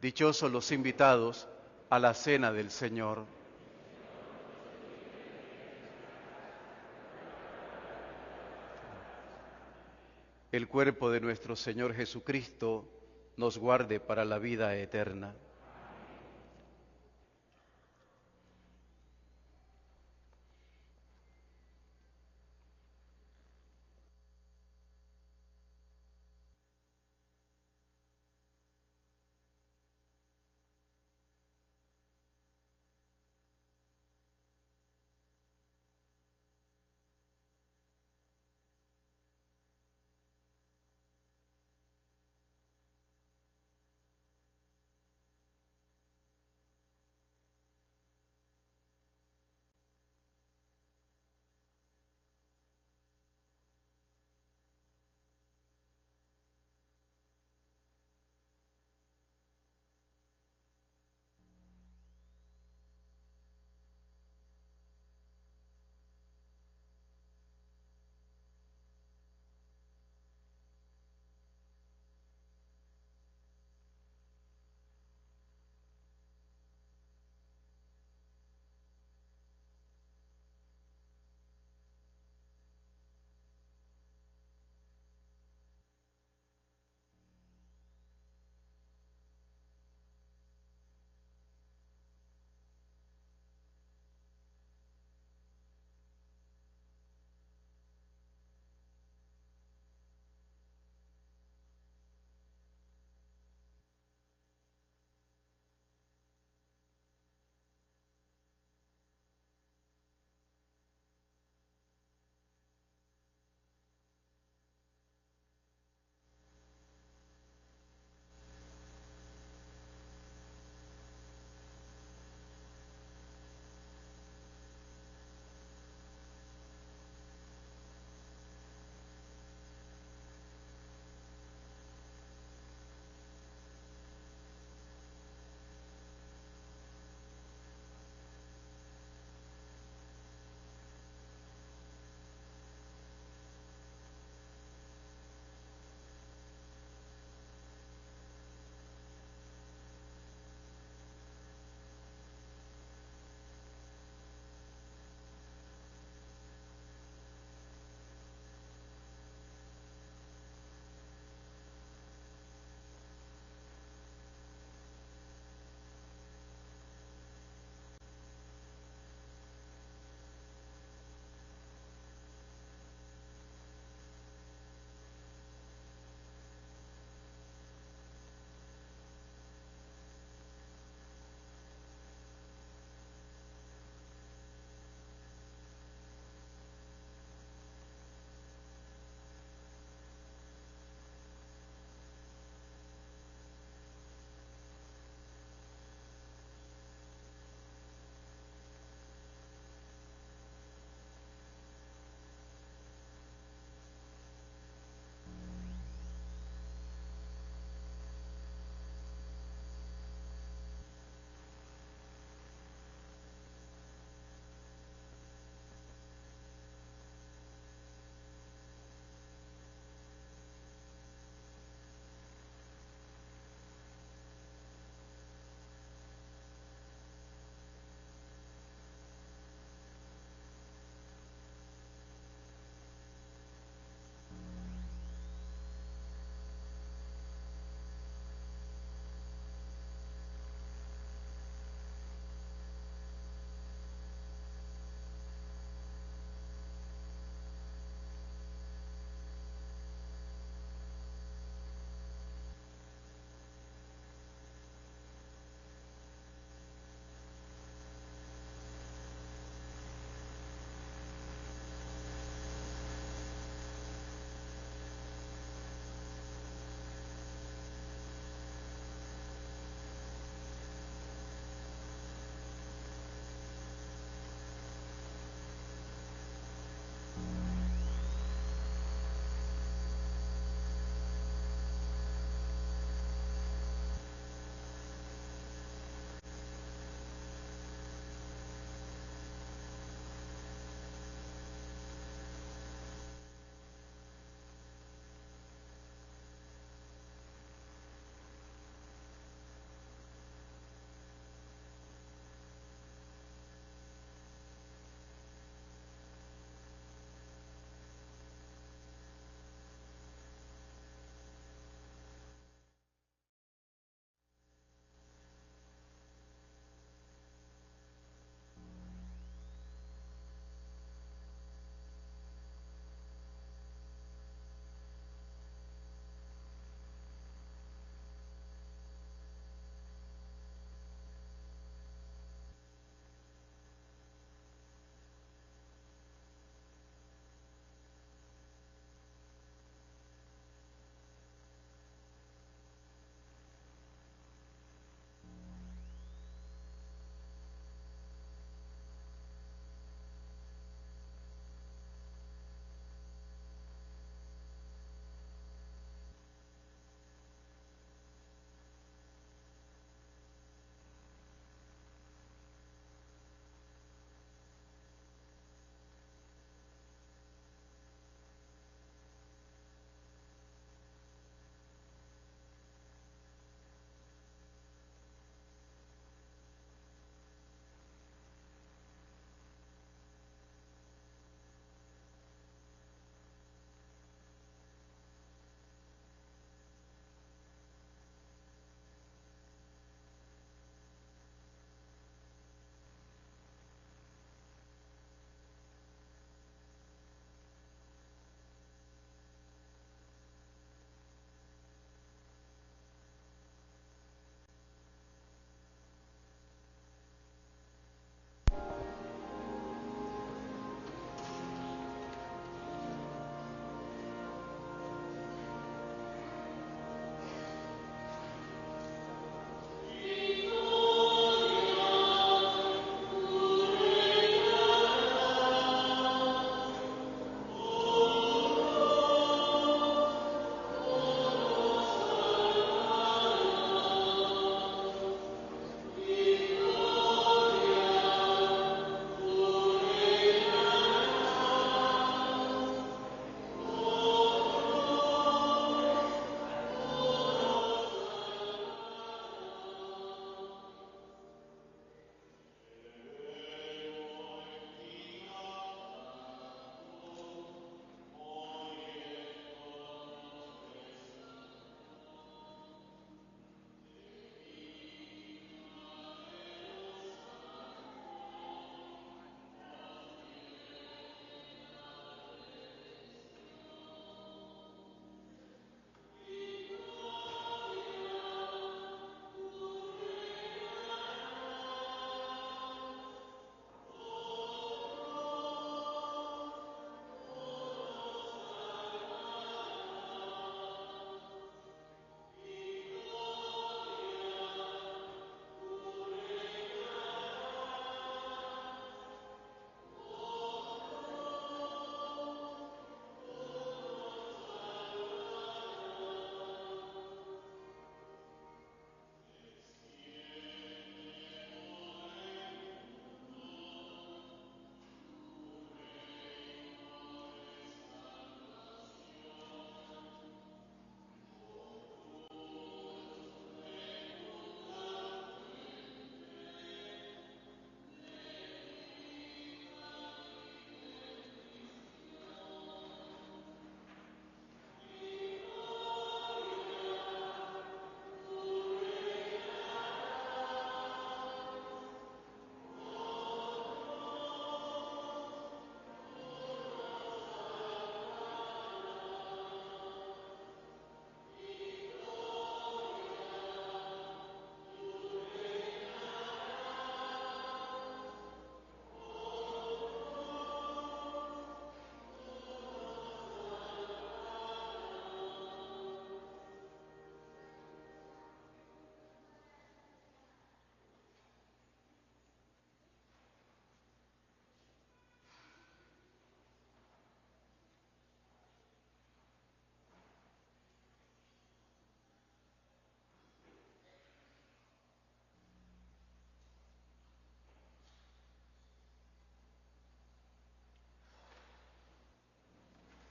dichosos los invitados a la cena del Señor. El cuerpo de nuestro Señor Jesucristo nos guarde para la vida eterna.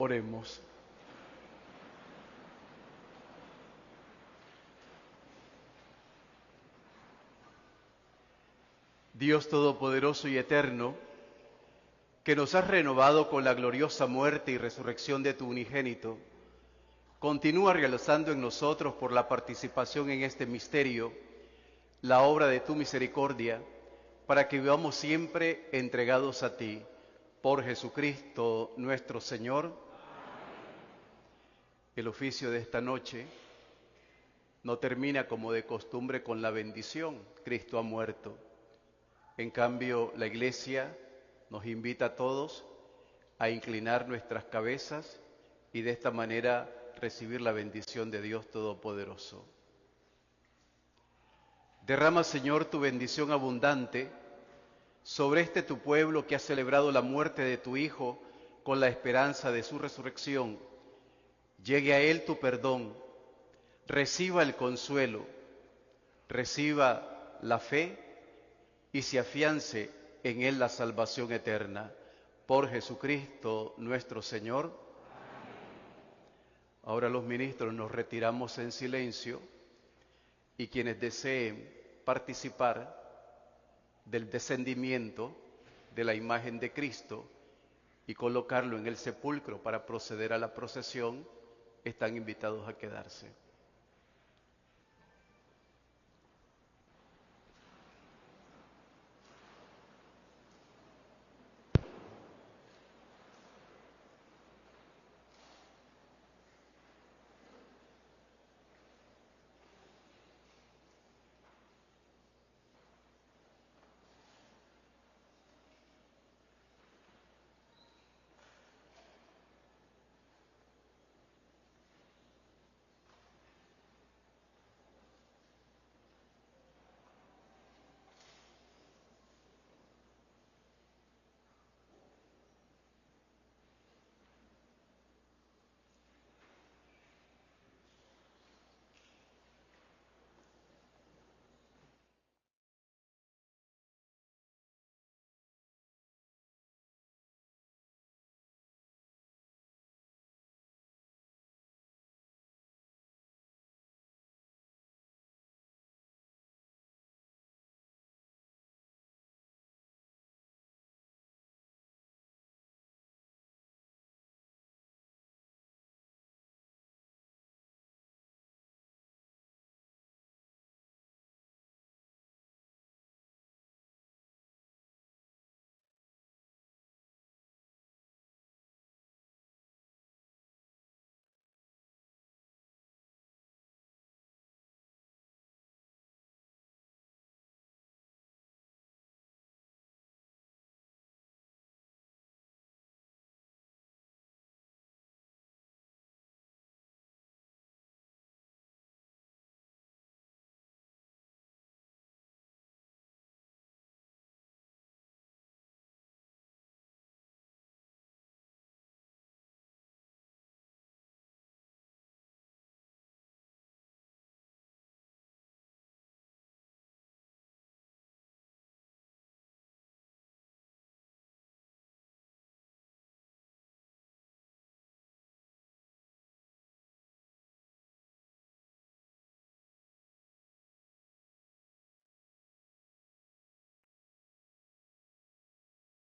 Oremos. Dios Todopoderoso y Eterno, que nos has renovado con la gloriosa muerte y resurrección de tu unigénito, continúa realizando en nosotros, por la participación en este misterio, la obra de tu misericordia, para que vivamos siempre entregados a ti, por Jesucristo nuestro Señor. El oficio de esta noche no termina como de costumbre con la bendición: Cristo ha muerto. En cambio, la Iglesia nos invita a todos a inclinar nuestras cabezas y de esta manera recibir la bendición de Dios Todopoderoso. Derrama, Señor, tu bendición abundante sobre este tu pueblo que ha celebrado la muerte de tu Hijo con la esperanza de su resurrección. Llegue a él tu perdón, reciba el consuelo, reciba la fe y se afiance en él la salvación eterna. Por Jesucristo nuestro Señor. Ahora los ministros nos retiramos en silencio y quienes deseen participar del descendimiento de la imagen de Cristo y colocarlo en el sepulcro para proceder a la procesión, están invitados a quedarse.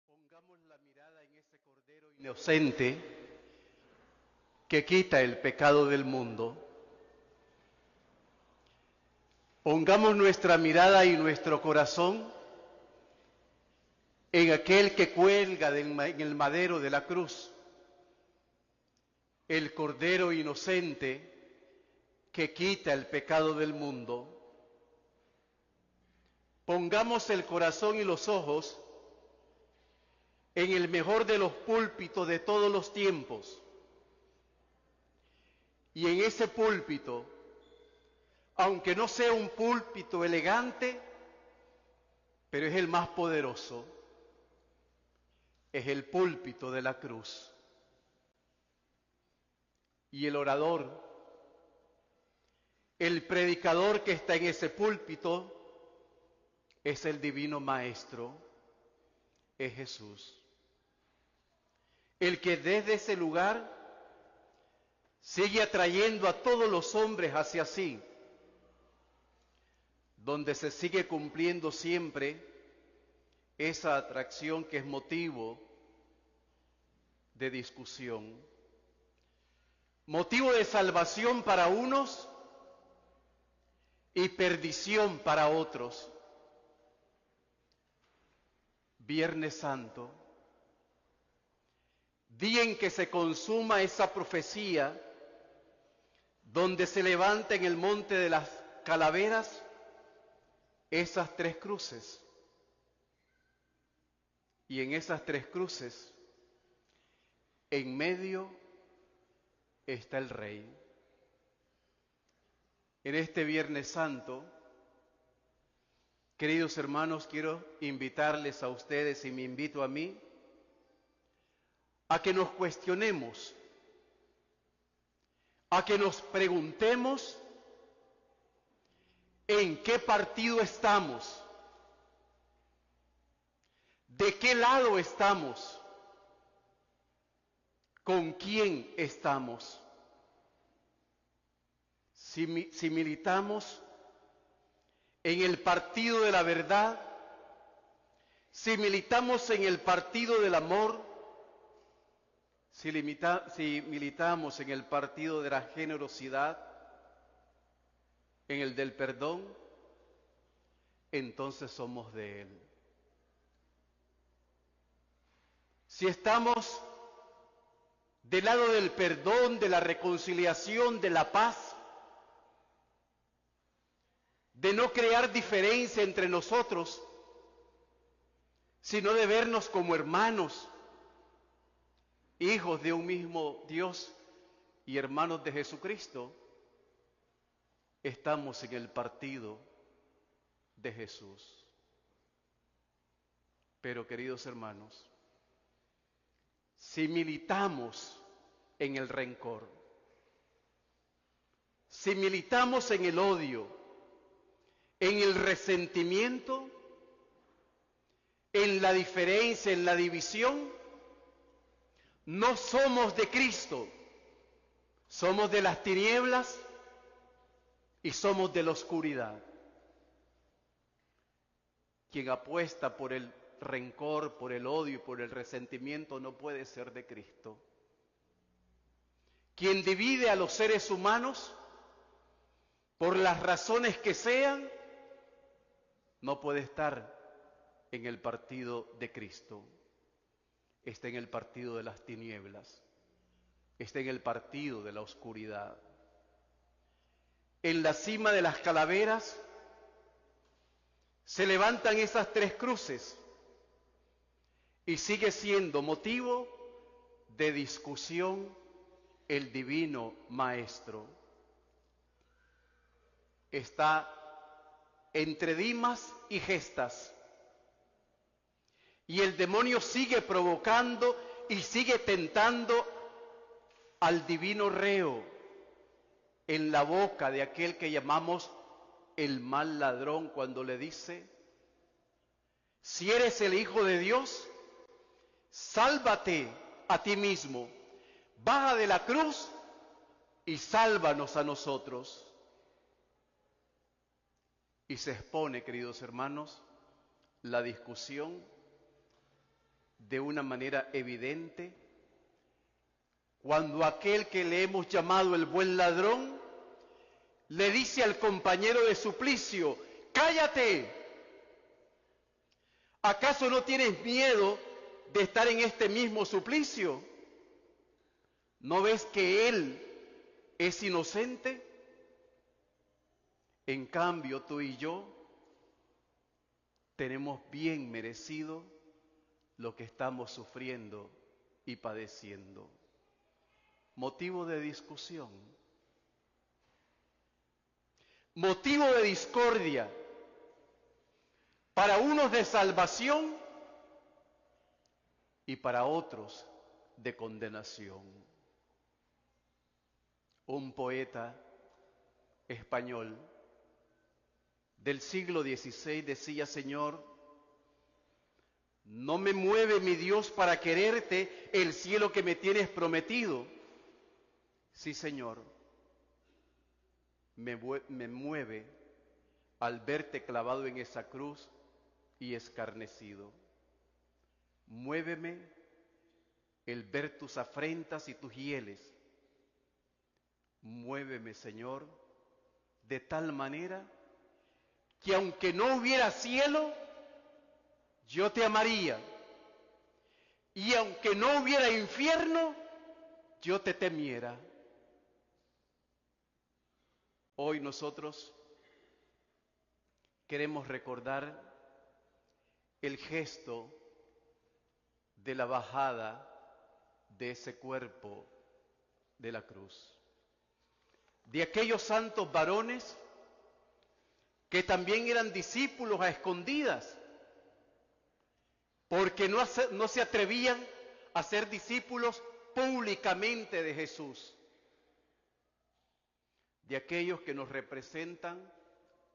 Pongamos la mirada en ese Cordero inocente que quita el pecado del mundo. Pongamos nuestra mirada y nuestro corazón en aquel que cuelga en el madero de la cruz, el Cordero inocente que quita el pecado del mundo. Pongamos el corazón y los ojos en el mejor de los púlpitos de todos los tiempos. Y en ese púlpito, aunque no sea un púlpito elegante, pero es el más poderoso, es el púlpito de la cruz. Y el orador, el predicador que está en ese púlpito, es el Divino Maestro, es Jesús. El que desde ese lugar sigue atrayendo a todos los hombres hacia sí, donde se sigue cumpliendo siempre esa atracción que es motivo de discusión, motivo de salvación para unos y perdición para otros. Viernes Santo, día en que se consuma esa profecía, donde se levanta en el monte de las calaveras esas tres cruces. Y en esas tres cruces, en medio está el Rey. En este Viernes Santo, queridos hermanos, quiero invitarles a ustedes y me invito a mí a que nos cuestionemos, a que nos preguntemos en qué partido estamos, de qué lado estamos, con quién estamos. Si militamos en el partido de la verdad, si militamos en el partido del amor, si militamos en el partido de la generosidad, en el del perdón, entonces somos de Él. Si estamos del lado del perdón, de la reconciliación, de la paz, de no crear diferencia entre nosotros, sino de vernos como hermanos, hijos de un mismo Dios y hermanos de Jesucristo, estamos en el partido de Jesús. Pero, queridos hermanos, si militamos en el rencor, si militamos en el odio, en el resentimiento, en la diferencia, en la división, no somos de Cristo, somos de las tinieblas y somos de la oscuridad. Quien apuesta por el rencor, por el odio y por el resentimiento no puede ser de Cristo. Quien divide a los seres humanos por las razones que sean, no puede estar en el partido de Cristo. Está en el partido de las tinieblas, está en el partido de la oscuridad. En la cima de las calaveras se levantan esas tres cruces y sigue siendo motivo de discusión el divino Maestro. Está entre dimas y gestas. Y el demonio sigue provocando y sigue tentando al divino reo en la boca de aquel que llamamos el mal ladrón, cuando le dice: si eres el Hijo de Dios, sálvate a ti mismo, baja de la cruz y sálvanos a nosotros. Y se expone, queridos hermanos, la discusión de una manera evidente cuando aquel que le hemos llamado el buen ladrón le dice al compañero de suplicio: ¡cállate! ¿Acaso no tienes miedo de estar en este mismo suplicio? ¿No ves que él es inocente? En cambio, tú y yo tenemos bien merecido lo que estamos sufriendo y padeciendo. Motivo de discusión, motivo de discordia, para unos de salvación y para otros de condenación. Un poeta español del siglo XVI decía: Señor, no me mueve mi Dios para quererte el cielo que me tienes prometido, Sí, Señor, me mueve al verte clavado en esa cruz y escarnecido. Muéveme el ver tus afrentas y tus hieles. Muéveme, Señor, de tal manera que aunque no hubiera cielo, yo te amaría. Y aunque no hubiera infierno, yo te temiera. Hoy nosotros queremos recordar el gesto de la bajada de ese cuerpo de la cruz, de aquellos santos varones que también eran discípulos a escondidas, porque no se atrevían a ser discípulos públicamente de Jesús, de aquellos que nos representan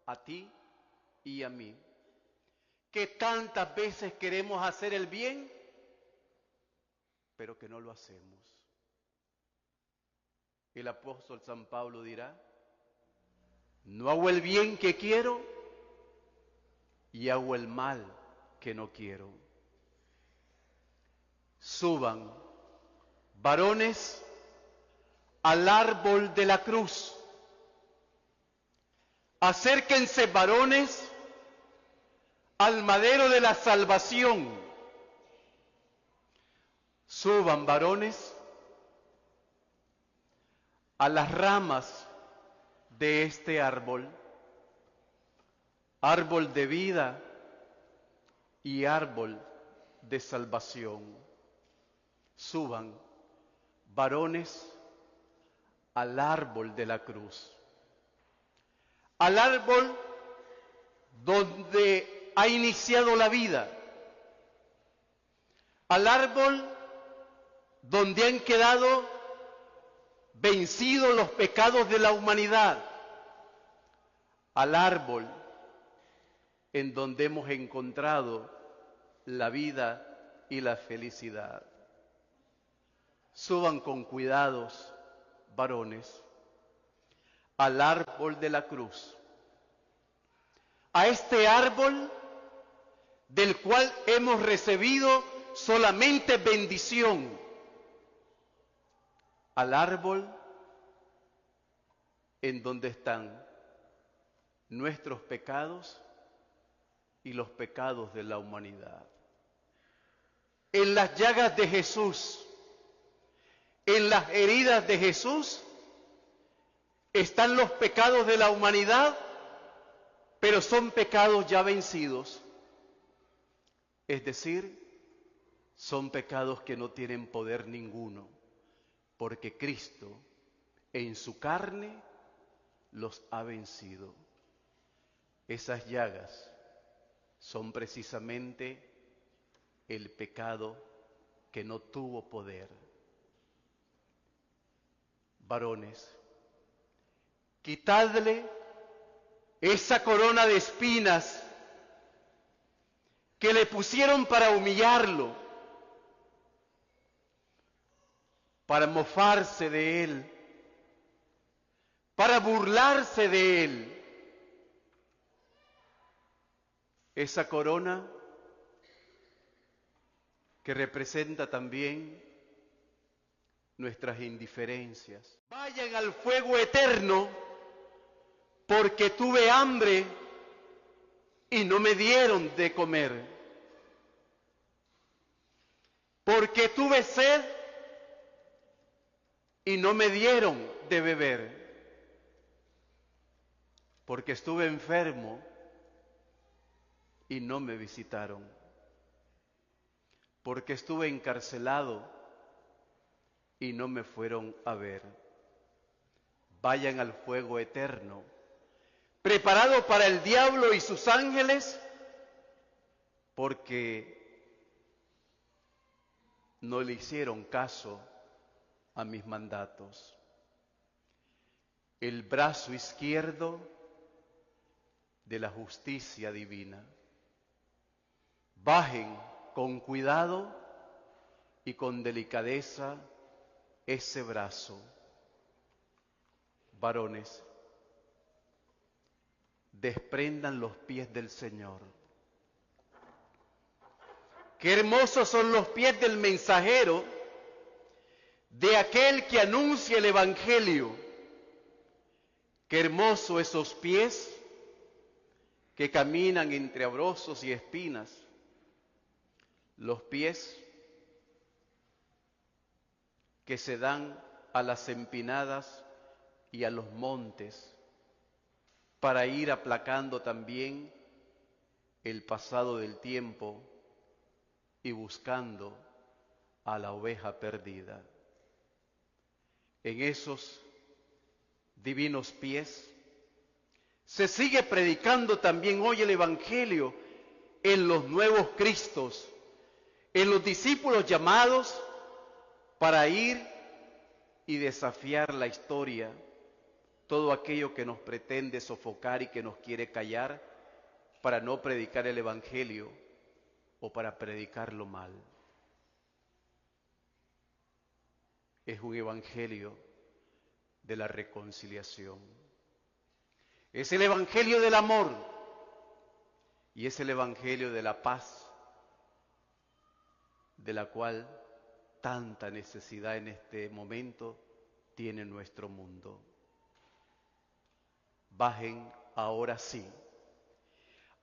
a ti y a mí, que tantas veces queremos hacer el bien, pero que no lo hacemos. El apóstol San Pablo dirá: no hago el bien que quiero y hago el mal que no quiero. Suban, varones, al árbol de la cruz. Acérquense, varones, al madero de la salvación. Suban, varones, a las ramas de este árbol, árbol de vida y árbol de salvación. Suban, varones, al árbol de la cruz, al árbol donde ha iniciado la vida, al árbol donde han quedado vencidos los pecados de la humanidad, al árbol en donde hemos encontrado la vida y la felicidad. Suban con cuidados, varones, al árbol de la cruz, a este árbol del cual hemos recibido solamente bendición, al árbol en donde están nuestros pecados y los pecados de la humanidad. En las llagas de Jesús, en las heridas de Jesús, están los pecados de la humanidad, pero son pecados ya vencidos. Es decir, son pecados que no tienen poder ninguno, porque Cristo en su carne los ha vencido. Esas llagas son precisamente el pecado que no tuvo poder. Varones, quitadle esa corona de espinas que le pusieron para humillarlo, para mofarse de él, para burlarse de él. Esa corona que representa también nuestras indiferencias. Vayan al fuego eterno, porque tuve hambre y no me dieron de comer, porque tuve sed y no me dieron de beber, porque estuve enfermo y no me visitaron, porque estuve encarcelado y no me fueron a ver. Vayan al fuego eterno, preparado para el diablo y sus ángeles, porque no le hicieron caso a mis mandatos. El brazo izquierdo de la justicia divina. Bajen con cuidado y con delicadeza ese brazo. Varones, desprendan los pies del Señor. Qué hermosos son los pies del mensajero, de aquel que anuncia el Evangelio. Qué hermosos esos pies que caminan entre abrozos y espinas. Los pies que se dan a las empinadas y a los montes para ir aplacando también el pasado del tiempo y buscando a la oveja perdida. En esos divinos pies se sigue predicando también hoy el Evangelio en los nuevos Cristos, en los discípulos llamados para ir y desafiar la historia, todo aquello que nos pretende sofocar y que nos quiere callar para no predicar el Evangelio o para predicarlo mal. Es un Evangelio de la reconciliación. Es el Evangelio del amor y es el Evangelio de la paz, de la cual tanta necesidad en este momento tiene nuestro mundo. Bajen ahora sí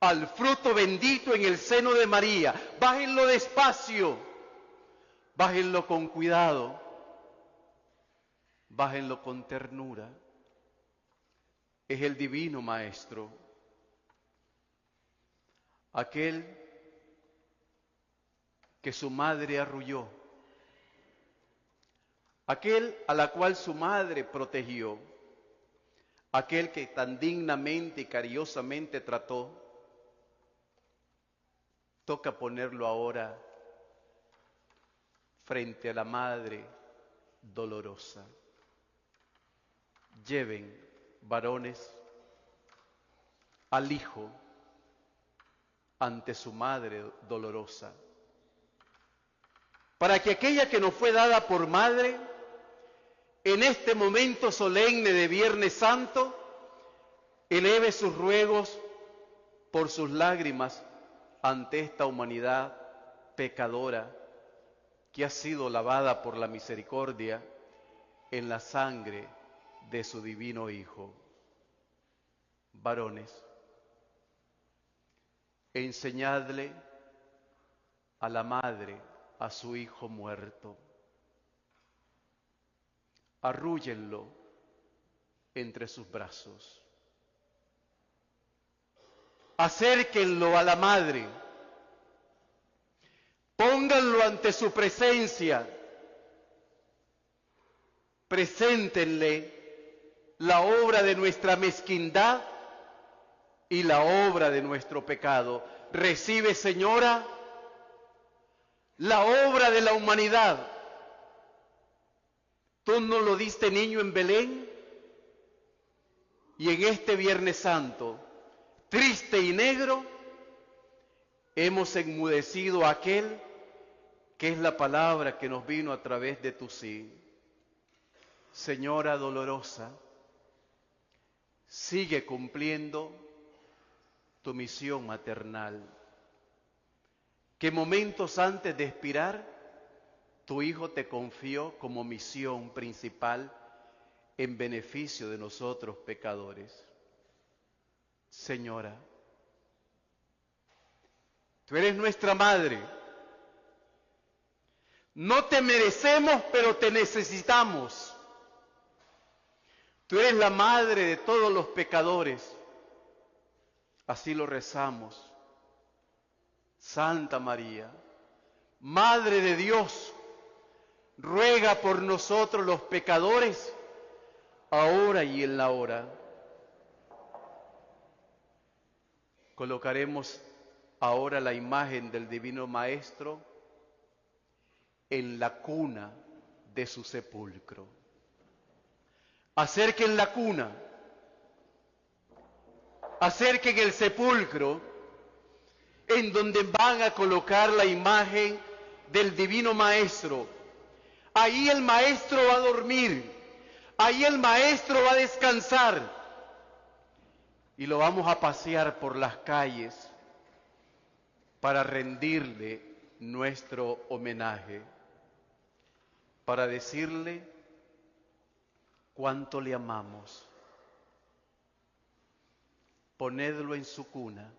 al fruto bendito en el seno de María. Bájenlo despacio, bájenlo con cuidado, bájenlo con ternura. Es el divino Maestro, aquel que su madre arrulló, aquel a la cual su madre protegió, aquel que tan dignamente y cariñosamente trató. Toca ponerlo ahora frente a la madre dolorosa. Lleven, varones, al hijo ante su madre dolorosa, para que aquella que nos fue dada por madre, en este momento solemne de Viernes Santo, eleve sus ruegos por sus lágrimas ante esta humanidad pecadora que ha sido lavada por la misericordia en la sangre de su divino Hijo. Varones, enseñadle a la madre a su hijo muerto. Arrúllenlo entre sus brazos. Acérquenlo a la madre. Pónganlo ante su presencia. Preséntenle la obra de nuestra mezquindad y la obra de nuestro pecado. Recibe, Señora, la obra de la humanidad. Tú nos lo diste, niño, en Belén, y en este Viernes Santo, triste y negro, hemos enmudecido a aquel que es la palabra que nos vino a través de tu sí. Señora dolorosa, sigue cumpliendo tu misión maternal, que momentos antes de expirar, tu Hijo te confió como misión principal en beneficio de nosotros pecadores. Señora, tú eres nuestra madre. No te merecemos, pero te necesitamos. Tú eres la madre de todos los pecadores. Así lo rezamos. Santa María, Madre de Dios, ruega por nosotros los pecadores, ahora y en la hora. Colocaremos ahora la imagen del Divino Maestro en la cuna de su sepulcro. Acerquen la cuna, acerquen el sepulcro en donde van a colocar la imagen del Divino Maestro. Ahí el Maestro va a dormir, Ahí el Maestro va a descansar y lo vamos a pasear por las calles para rendirle nuestro homenaje, para decirle cuánto le amamos. Ponedlo en su cuna.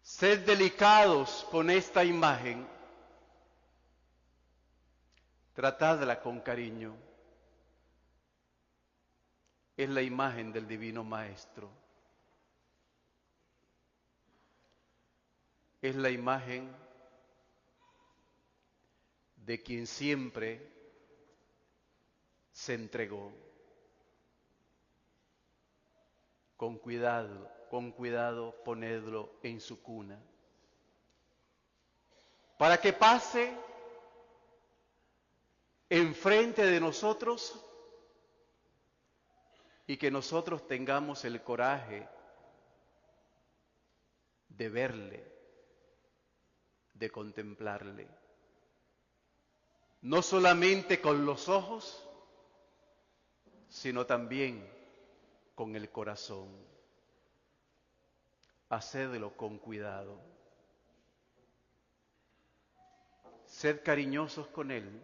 Sed delicados con esta imagen. Tratadla con cariño. Es la imagen del Divino Maestro. Es la imagen de quien siempre se entregó. Con cuidado, ponedlo en su cuna, para que pase enfrente de nosotros y que nosotros tengamos el coraje de verle, de contemplarle, no solamente con los ojos, sino también con el corazón. Hacedlo con cuidado. Sed cariñosos con Él,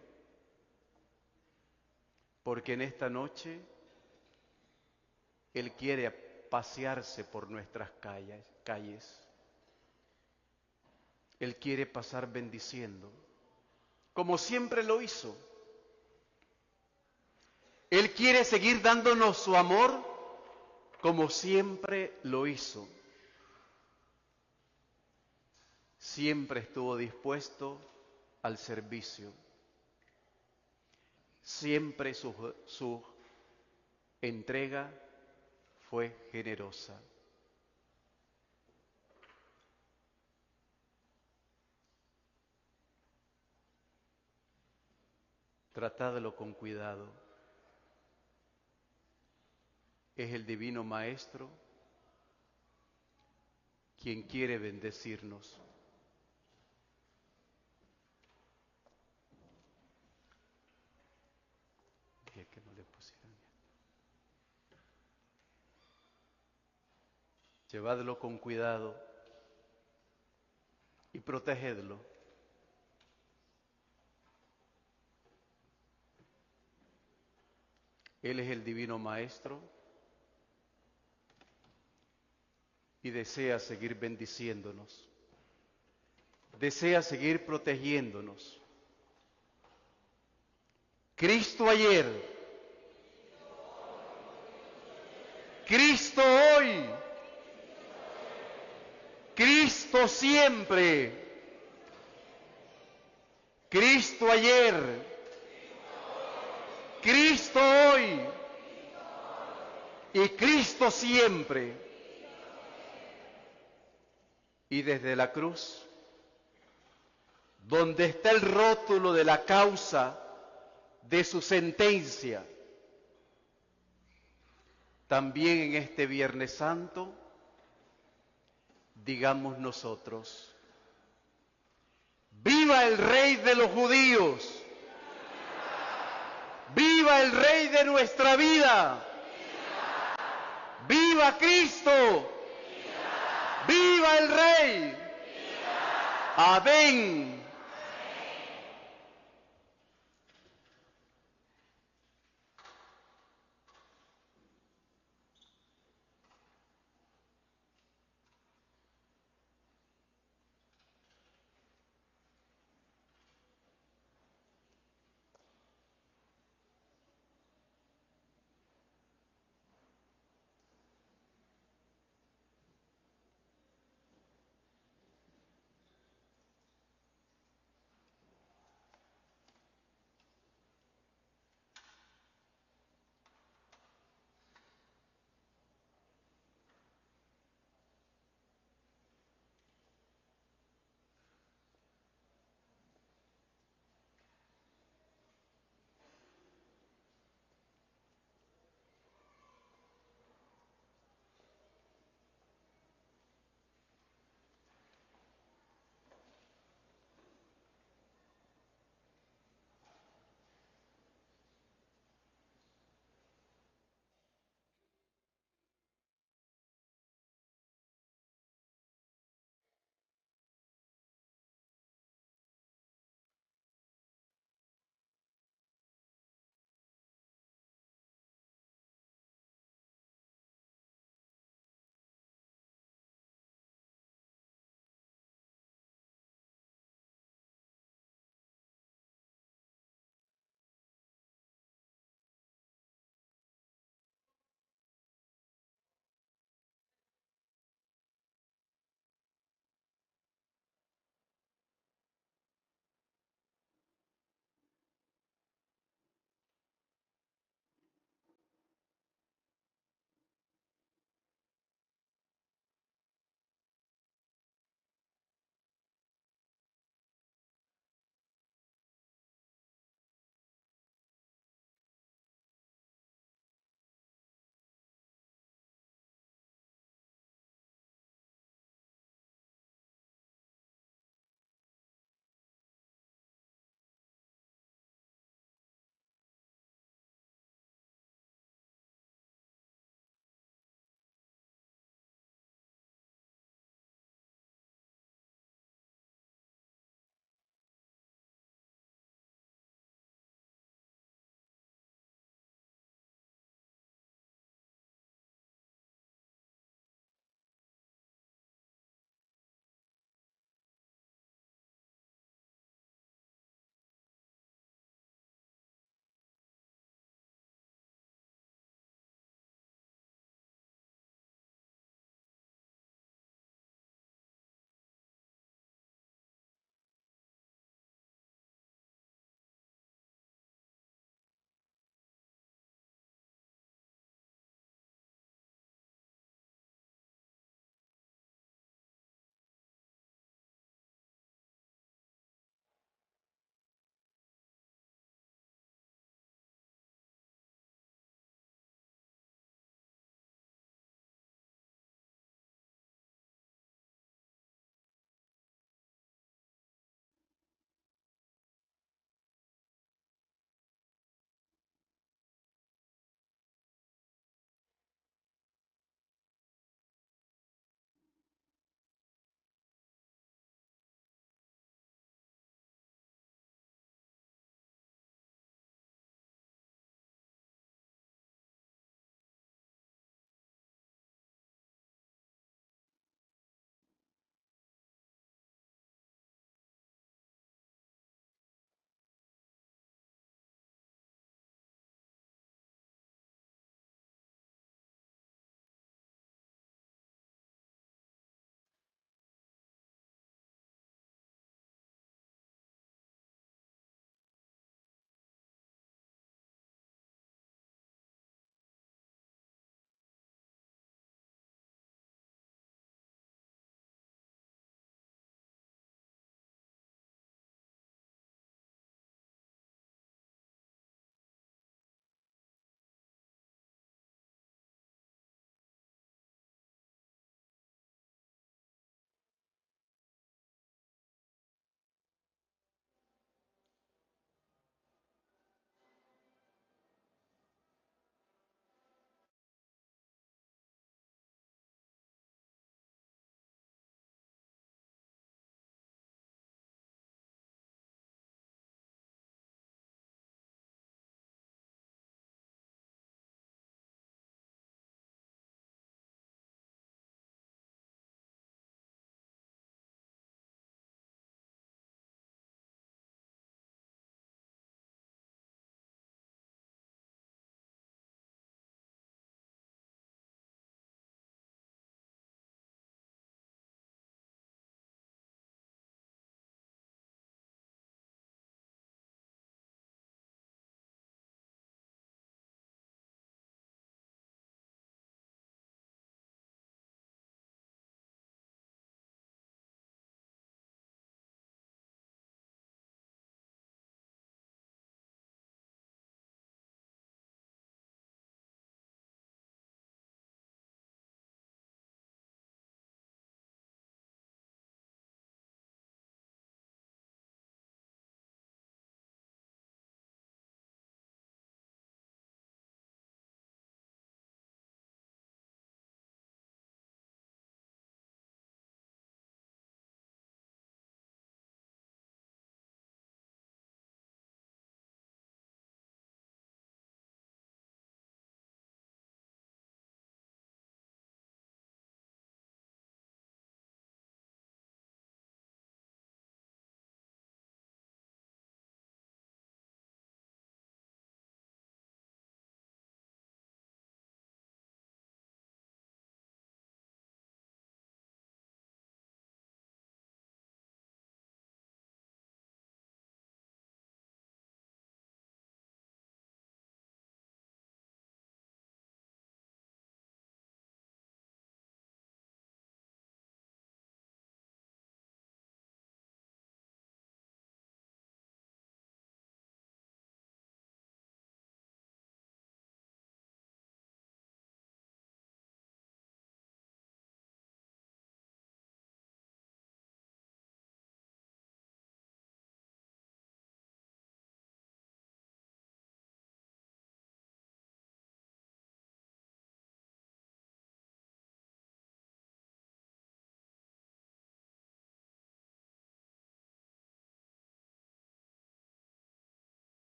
porque en esta noche Él quiere pasearse por nuestras calles. Él quiere pasar bendiciendo, como siempre lo hizo. Él quiere seguir dándonos su amor, como siempre lo hizo. Siempre estuvo dispuesto al servicio. Siempre su entrega fue generosa. Tratadlo con cuidado. Es el Divino Maestro quien quiere bendecirnos. Dije que no le pusieran esto. Llevadlo con cuidado y protegedlo. Él es el Divino Maestro y desea seguir bendiciéndonos, desea seguir protegiéndonos. Cristo ayer, Cristo hoy, Cristo siempre, Cristo ayer, Cristo hoy y Cristo siempre. Y desde la cruz, donde está el rótulo de la causa de su sentencia, también en este Viernes Santo, digamos nosotros: ¡viva el Rey de los judíos! ¡Viva el Rey de nuestra vida! ¡Viva Cristo! ¡Viva el Rey! ¡Viva! Amén.